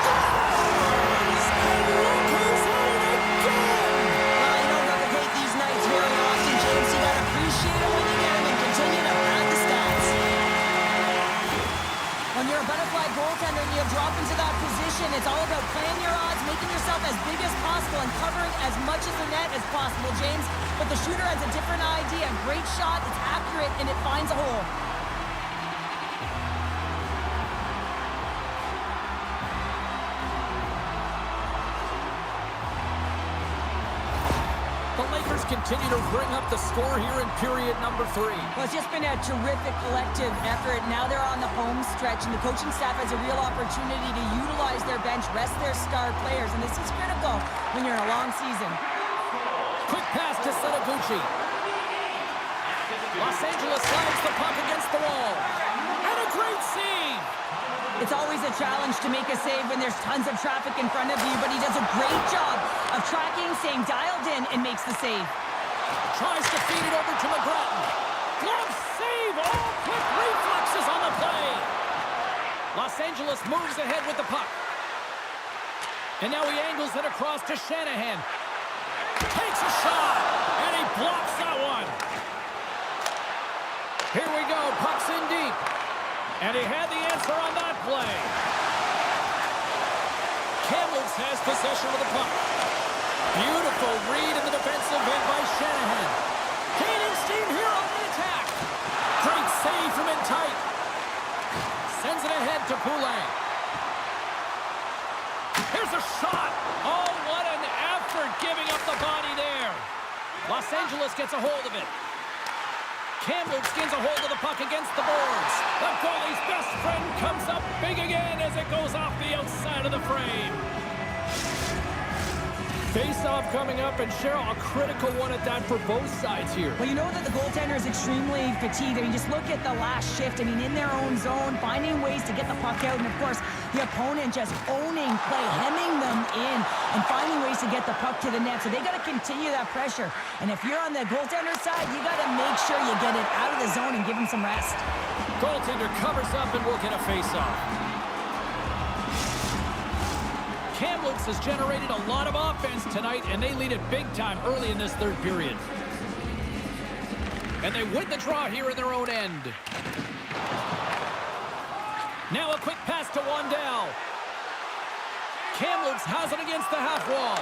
Speaker 2: When you're a butterfly goaltender and you drop into that position, it's all about playing your odds, making yourself as big as possible, and covering as much of the net as possible, James. But the shooter has a different idea. Great shot, it's accurate, and it finds a hole.
Speaker 1: Continue to bring up the score here in period number 3.
Speaker 2: Well, it's just been a terrific collective effort. Now they're on the home stretch, and the coaching staff has a real opportunity to utilize their bench, rest their star players, and this is critical when you're in a long season.
Speaker 1: Quick pass to Setaguchi. Los Angeles slides the puck against the wall. And a great save!
Speaker 2: It's always a challenge to make a save when there's tons of traffic in front of you, but he does a great job of tracking, staying dialed in, and makes the save.
Speaker 1: Tries to feed it over to McGrattan. Glove save! All quick reflexes on the play. Los Angeles moves ahead with the puck. And now he angles it across to Shanahan. Takes a shot, and he blocks that one. Here we go, puck's in deep. And he had the answer on that play. Kamloops has possession of the puck. Beautiful read in the defensive end by Shanahan. Gaining steam here on the attack. Great save from in tight. Sends it ahead to Poulet. Here's a shot. Oh, what an effort giving up the body there. Los Angeles gets a hold of it. Kamloops gains a hold of the puck against the boards. The goalie's best friend comes up big again as it goes off the outside of the frame. Face-off coming up, and Cheryl, a critical one at that for both sides here.
Speaker 2: Well, you know that the goaltender is extremely fatigued. I mean, just look at the last shift. I mean, in their own zone, finding ways to get the puck out, and of course, the opponent just owning play, hemming them in, and finding ways to get the puck to the net. So they got to continue that pressure. And if you're on the goaltender side, you got to make sure you get it out of the zone and give him some rest.
Speaker 1: Goaltender covers up and will get a face-off. Kamloops has generated a lot of offense tonight, and they lead it big time early in this third period. And they win the draw here in their own end. Now a quick pass to Wandell. Kamloops has it against the half wall.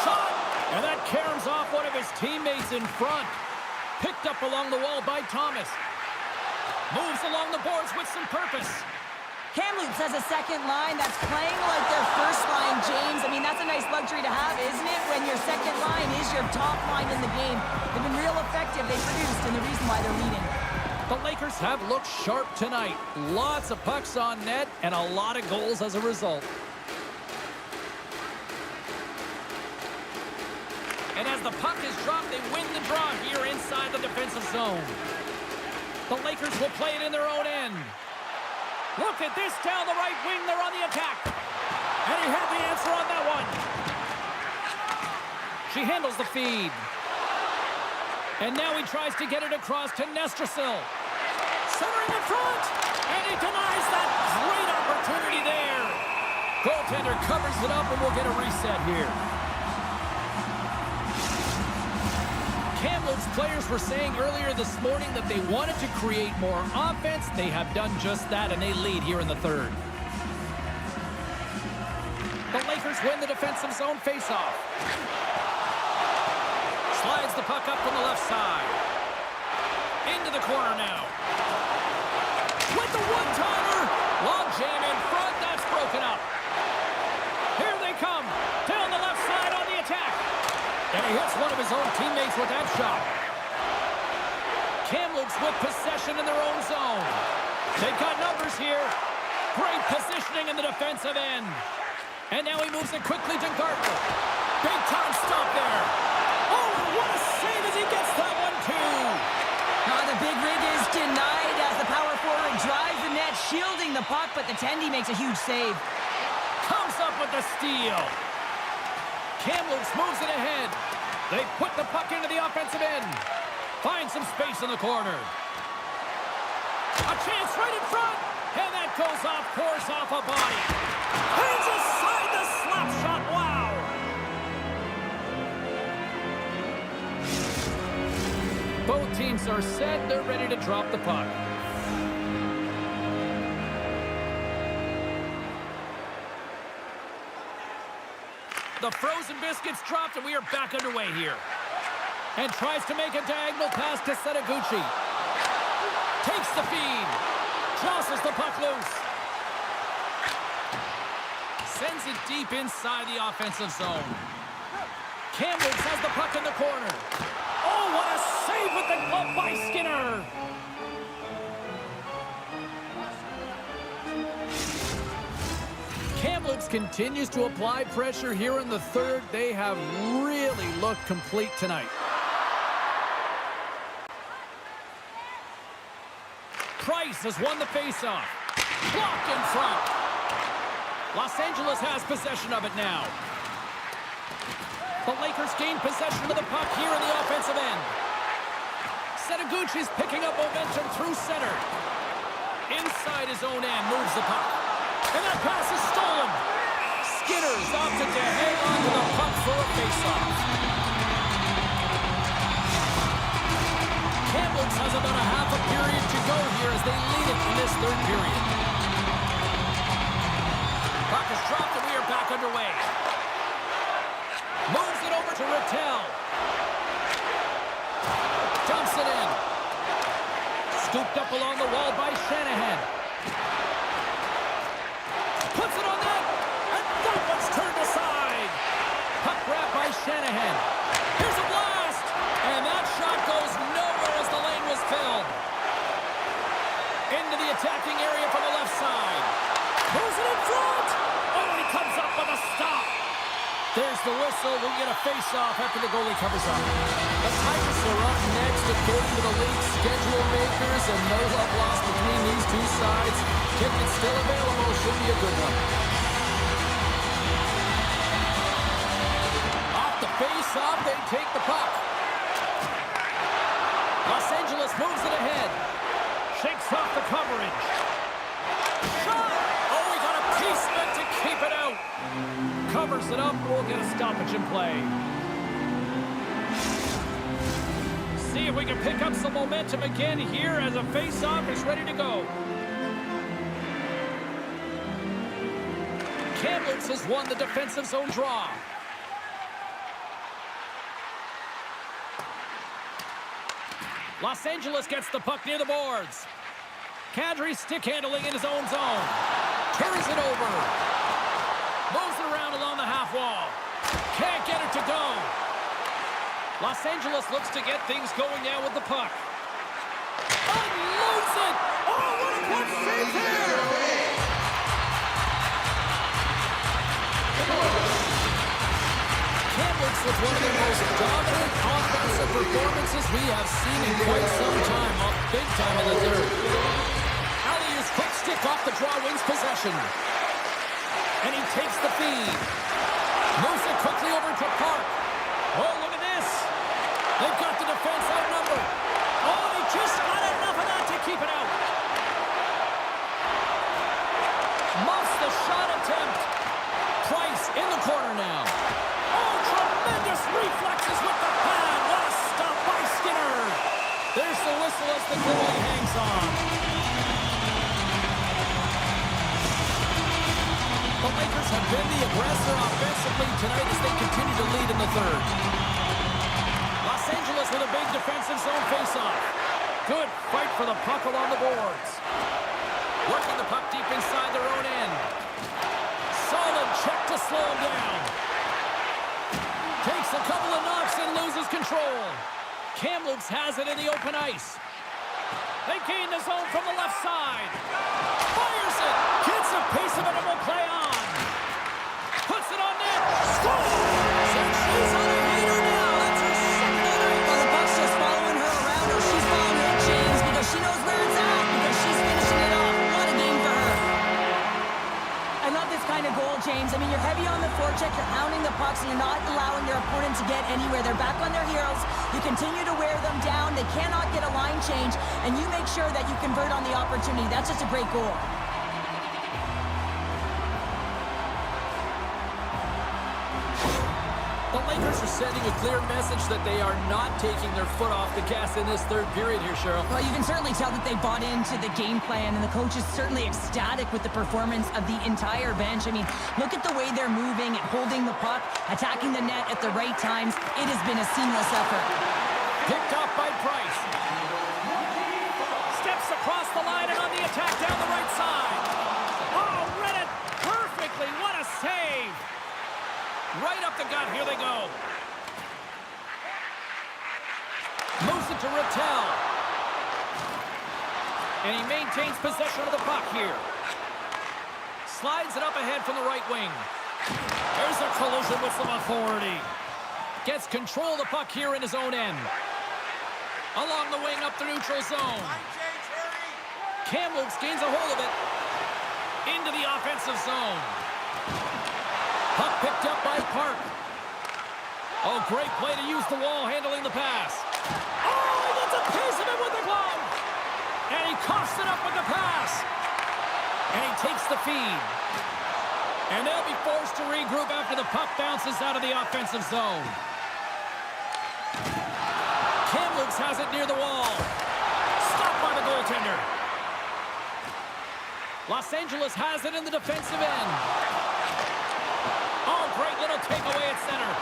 Speaker 1: Shot! And that caroms off one of his teammates in front. Picked up along the wall by Thomas. Moves along the boards with some purpose.
Speaker 2: Kamloops has a second line that's playing like their first line, James. I mean, that's a nice luxury to have, isn't it? When your second line is your top line in the game. They've been real effective. They produced, and the reason why they're leading.
Speaker 1: The Lakers have looked sharp tonight. Lots of pucks on net, and a lot of goals as a result. And as the puck is dropped, they win the draw here inside the defensive zone. The Lakers will play it in their own end. Look at this down the right wing. They're on the attack. And he had the answer on that one. She handles the feed. And now he tries to get it across to Nestrasil. Centering in front. And he denies that great opportunity there. Goaltender covers it up and we'll get a reset here. Kamloops players were saying earlier this morning that they wanted to create more offense. They have done just that, and they lead here in the third. The Lakers win the defensive zone faceoff. Slides the puck up from the left side. Into the corner now. With the one-timer. Long jam in front. That's broken up. Here they come. Down the left side on the attack. And he hits one of his own teammates with that shot. Kamloops with possession in their own zone. They've got numbers here. Great positioning in the defensive end. And now he moves it quickly to Gardner. Big time stop there. Oh, what a save as he gets that one too.
Speaker 2: The big rig is denied as the power forward drives the net, shielding the puck, but the Tendy makes a huge save.
Speaker 1: Comes up with the steal. Kamloops moves it ahead. They put the puck into the offensive end. Find some space in the corner. A chance right in front. And that goes off course off a body. Hands aside the slap shot. Wow. Both teams are set. They're ready to drop the puck. The frozen biscuits dropped, and we are back underway here. And tries to make a diagonal pass to Setaguchi. Takes the feed. Jostles the puck loose. Sends it deep inside the offensive zone. Kamloops has the puck in the corner. Oh, what a save with the glove by Skinner. Kamloops continues to apply pressure here in the third. They have really looked complete tonight. Price has won the faceoff. Blocked in front. Los Angeles has possession of it now. The Lakers gain possession of the puck here in the offensive end. Setaguchi's picking up momentum through center. Inside his own end, moves the puck. And that pass is stolen. Skinner's opted to hang on to the puck for a faceoff. Kamloops has about a half a period to go here as they lead it in this third period. Puck is dropped and we are back underway. Moves it over to Rattel. Dumps it in. Scooped up along the wall by Shanahan. Puts it on net, and that one's turned aside. Puck grab by Shanahan. Here's a blast, and that shot goes nowhere as the lane was filled. Into the attacking area from the left side. Throws it in front. Oh, he comes up with a stop. There's the whistle. We'll get a face-off after the goalie covers up. The Tigers are up next according to the league schedule makers, and no love lost between these two sides. Tickets still available. Should be a good one. Off the face-off, they take the puck. Los Angeles moves it ahead. Shakes off the coverage. Shot! Oh, we got a piece of it to keep it out. Covers it up. We'll get a stoppage in play. See if we can pick up some momentum again here as a face-off is ready to go. Kamloops has won the defensive zone draw. Los Angeles gets the puck near the boards. Kadri stick handling in his own zone. Carries it over. Moves it around along the half wall. Can't get it to go. Los Angeles looks to get things going now with the puck. Unloads it! Oh, what a puck save there! Kamloops with one of the most dominant offensive performances we have seen in quite some time, up big time in the third. Alley's quick stick off the draw wins possession. And he takes the feed. Moves it quickly over to Park. Oh, look at this. They've got the defense outnumbered. Oh, he just got enough of that to keep it out. Muffs the shot attempt. Price in the corner now. Oh, tremendous reflexes with the pad. What a stop by Skinner. There's the whistle as the goalie hangs on. The Lakers have been the aggressor offensively tonight as they continue to lead in the third. Los Angeles with a big defensive zone faceoff. Good fight for the puck along the boards. Working the puck deep inside their own end. Solid check to slow him down. Takes a couple of knocks and loses control. Kamloops has it in the open ice. They gain the zone from the left side. Fires it. Gets a piece of it and will play on. Puts it on net. Scores! And she's on a heater now. That's her second night.
Speaker 2: Well, the puck's just following her around, or she's following her, James, because she knows where it's at, because she's finishing it off. What a game for her. I love this kind of goal, James. I mean, you're heavy on the forecheck, you're hounding the pucks, and you're not allowing your opponent to get anywhere. They're back on their heels. You continue to wear them down. They cannot get a line change, and you make sure that you convert on the opportunity. That's just a great goal.
Speaker 1: The Lakers are sending a clear message that they are not taking their foot off the gas in this third period here, Cheryl.
Speaker 2: Well, you can certainly tell that they bought into the game plan, and the coach is certainly ecstatic with the performance of the entire bench. I mean, look at the way they're moving and holding the puck, attacking the net at the right times. It has been a seamless effort.
Speaker 1: Picked off by Price. Steps across the line and on the attack down the right side. Oh, read it perfectly. What a save. Right up the gut. Here they go. Moves it to Rattel. And he maintains possession of the puck here. Slides it up ahead from the right wing. There's a collision with some authority. Gets control of the puck here in his own end. Along the wing up the neutral zone. Kamloops gains a hold of it. Into the offensive zone. Puck picked up by Park. Oh, great play to use the wall handling the pass. Oh, he gets a piece of it with the glove. And he coughs it up with the pass. And he takes the feed. And they'll be forced to regroup after the puck bounces out of the offensive zone. Kamloops has it near the wall. Stopped by the goaltender. Los Angeles has it in the defensive end. Oh, great little takeaway at center.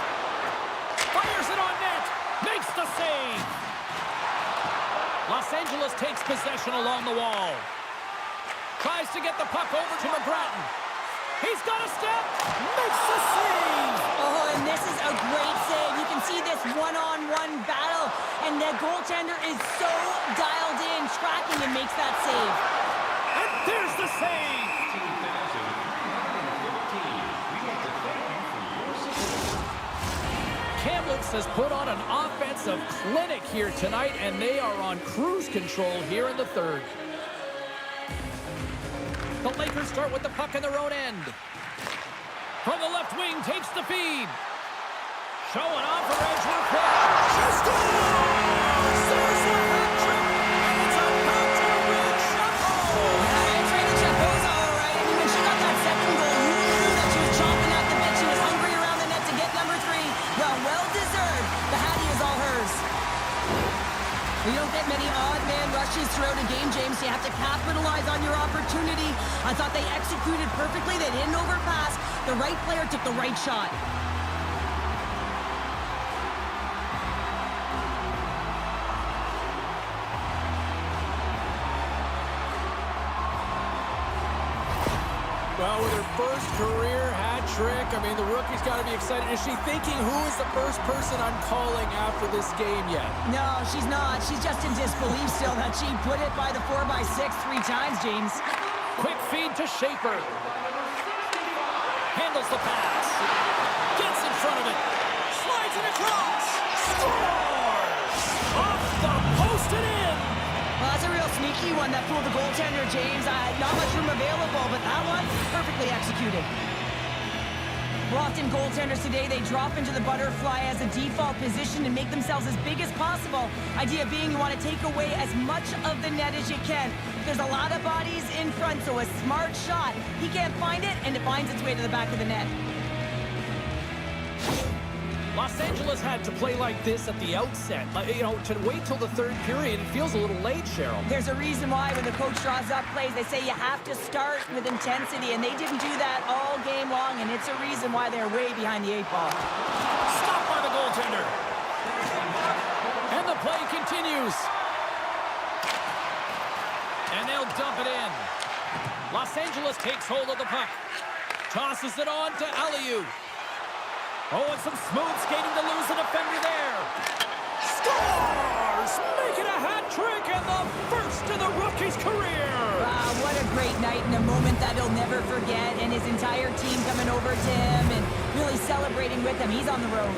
Speaker 1: Fires it on net. Makes the save. Los Angeles takes possession along the wall. Tries to get the puck over to McGrattan. He's got a step. Makes the save.
Speaker 2: Oh, and this is a great save. You can see this one-on-one battle, and the goaltender is so dialed in, tracking, and makes that save.
Speaker 1: And there's the save. Kamloops has put on an offensive clinic here tonight, and they are on cruise control here in the third. The Lakers start with the puck in their own end. From the left wing, takes the feed. Showing off her edge real quick. She scores! There's the hat trick, and it's a counter-win Chapeau!
Speaker 2: Yeah, it's Rachel Chapeau's all right. I mean, when she got that second goal, you knew that she was chomping at the bit. She was hungry around the net to get number 3. Well deserved. The Hattie is all hers. You don't get many odd man rushes throughout a game, James. You have to capitalize on your opportunity. I thought they executed perfectly. They didn't overpass. The right player took the right shot.
Speaker 1: Well, with her first career hat trick, I mean, the rookie's got to be excited. Is she thinking, who is the first person I'm calling after this game yet?
Speaker 2: No, she's not. She's just in disbelief still that she put it by the 4x6 3 times, James.
Speaker 1: Quick feed to Schaefer. Handles the pass. Gets in front of it. Slides it
Speaker 2: lucky one that fooled the goaltender, James. Not much room available, but that one, perfectly executed. Well, often goaltenders today, they drop into the butterfly as a default position and make themselves as big as possible. Idea being you want to take away as much of the net as you can. There's a lot of bodies in front, so a smart shot, he can't find it, and it finds its way to the back of the net.
Speaker 1: Los Angeles had to play like this at the outset. To wait till the third period, it feels a little late, Cheryl.
Speaker 2: There's a reason why when the coach draws up plays, they say you have to start with intensity, and they didn't do that all game long, and it's a reason why they're way behind the 8 ball.
Speaker 1: Stopped by the goaltender. And the play continues. And they'll dump it in. Los Angeles takes hold of the puck. Tosses it on to Aliu. Oh, and some smooth skating to lose the defender there. Scores! Making a hat trick and the first in the rookie's career.
Speaker 2: Wow, what a great night and a moment that he'll never forget. And his entire team coming over to him and really celebrating with him. He's on the road.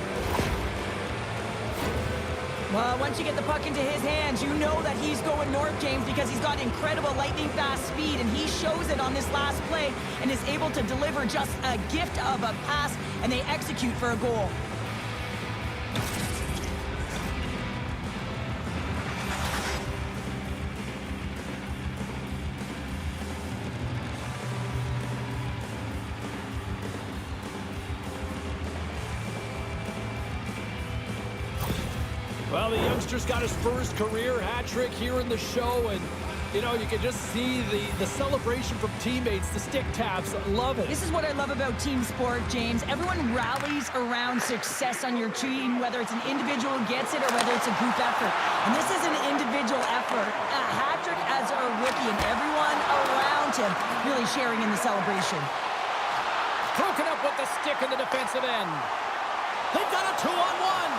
Speaker 2: Well, once you get the puck into his hands, you know that he's going north, James, because he's got incredible lightning-fast speed, and he shows it on this last play and is able to deliver just a gift of a pass, and they execute for a goal.
Speaker 1: Well, the youngster's got his first career hat trick here in the show, and you can just see the celebration from teammates, the stick taps. Love it.
Speaker 2: This is what I love about team sport, James. Everyone rallies around success on your team, whether it's an individual who gets it or whether it's a group effort. And this is an individual effort. A hat trick as a rookie, and everyone around him really sharing in the celebration.
Speaker 1: Broken up with the stick in the defensive end. They've got a 2-on-1.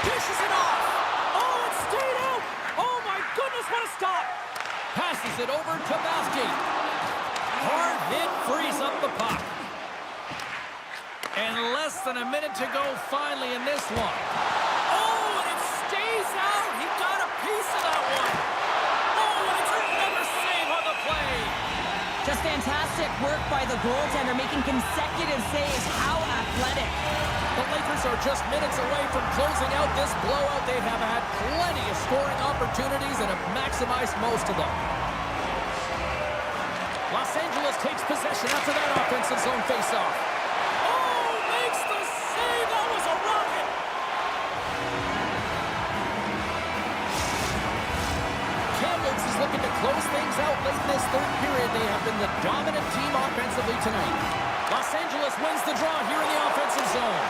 Speaker 1: Dishes it off. Oh, it stayed out. Oh, my goodness, what a stop. Passes it over to Balski. Hard hit frees up the puck. And less than a minute to go finally in this one. Oh, and it stays out. He got a piece of that one. Oh, and it's another save on the play.
Speaker 2: Just fantastic work by the goaltender, making consecutive saves. How athletic.
Speaker 1: The Lakers are just minutes away from closing out this blowout. They have had plenty of scoring opportunities and have maximized most of them. Los Angeles takes possession after that offensive zone faceoff. Oh, makes the save. That was a rocket. Kamloops is looking to close things out late in this third period. They have been the dominant team offensively tonight. Los Angeles wins the draw here in the offensive zone.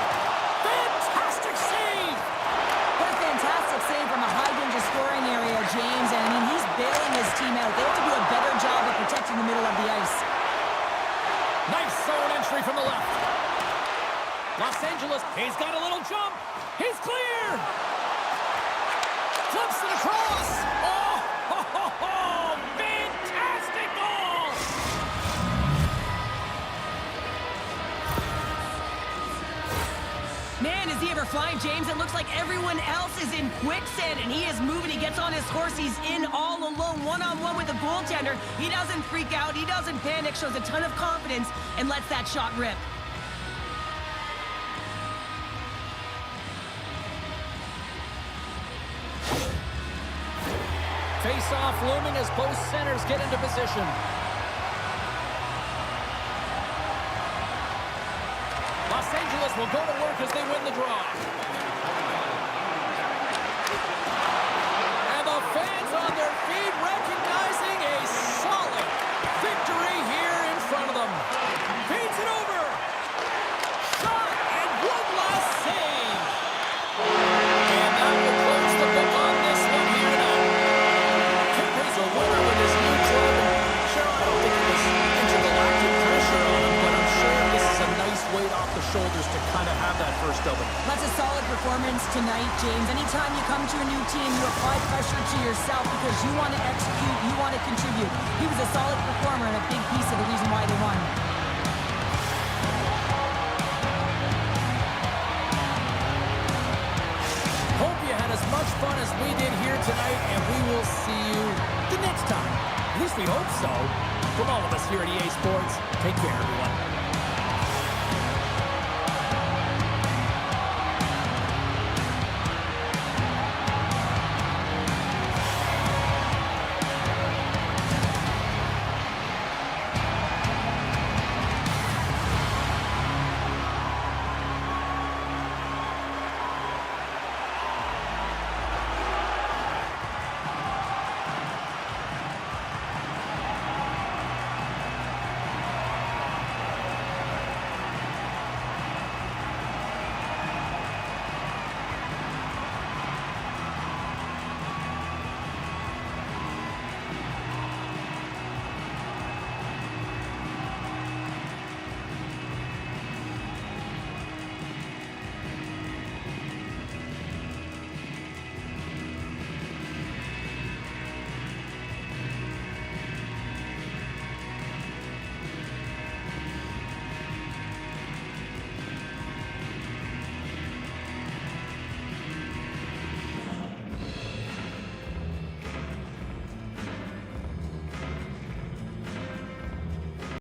Speaker 1: Fantastic save!
Speaker 2: What a fantastic save from a high-danger scoring area, James. And, he's bailing his team out. They have to do a better job of protecting the middle of the ice.
Speaker 1: Nice zone entry from the left. Los Angeles, he's got a little jump. He's clear! Flips it across. Oh, ho, ho, ho. Fantastic goal!
Speaker 2: Man, is he ever flying, James? It looks like everyone else is in quicksand, and he is moving. He gets on his horse. He's in all alone, one-on-one with the goaltender. He doesn't freak out. He doesn't panic. Shows a ton of confidence and lets that shot rip.
Speaker 1: Face-off looming as both centers get into position. Los Angeles will go to work as they win the draw. And the fans on their feet recognizing a solid victory here in front of them. Feeds it over. Shot and one last save. And that will close the book on this one here tonight. Kemper's a winner with his new club. And sure, I don't think it was intergalactic pressure on him, but I'm sure this is a nice weight off the shoulders to kind of have that first W.
Speaker 2: That's a solid performance tonight, James. Anytime you come to a new team, you apply pressure to yourself because you want to execute, you want to contribute. He was a solid performer and a big piece of the reason why they won.
Speaker 1: Hope you had as much fun as we did here tonight, and we will see you the next time. At least we hope so. From all of us here at EA Sports, take care, everyone.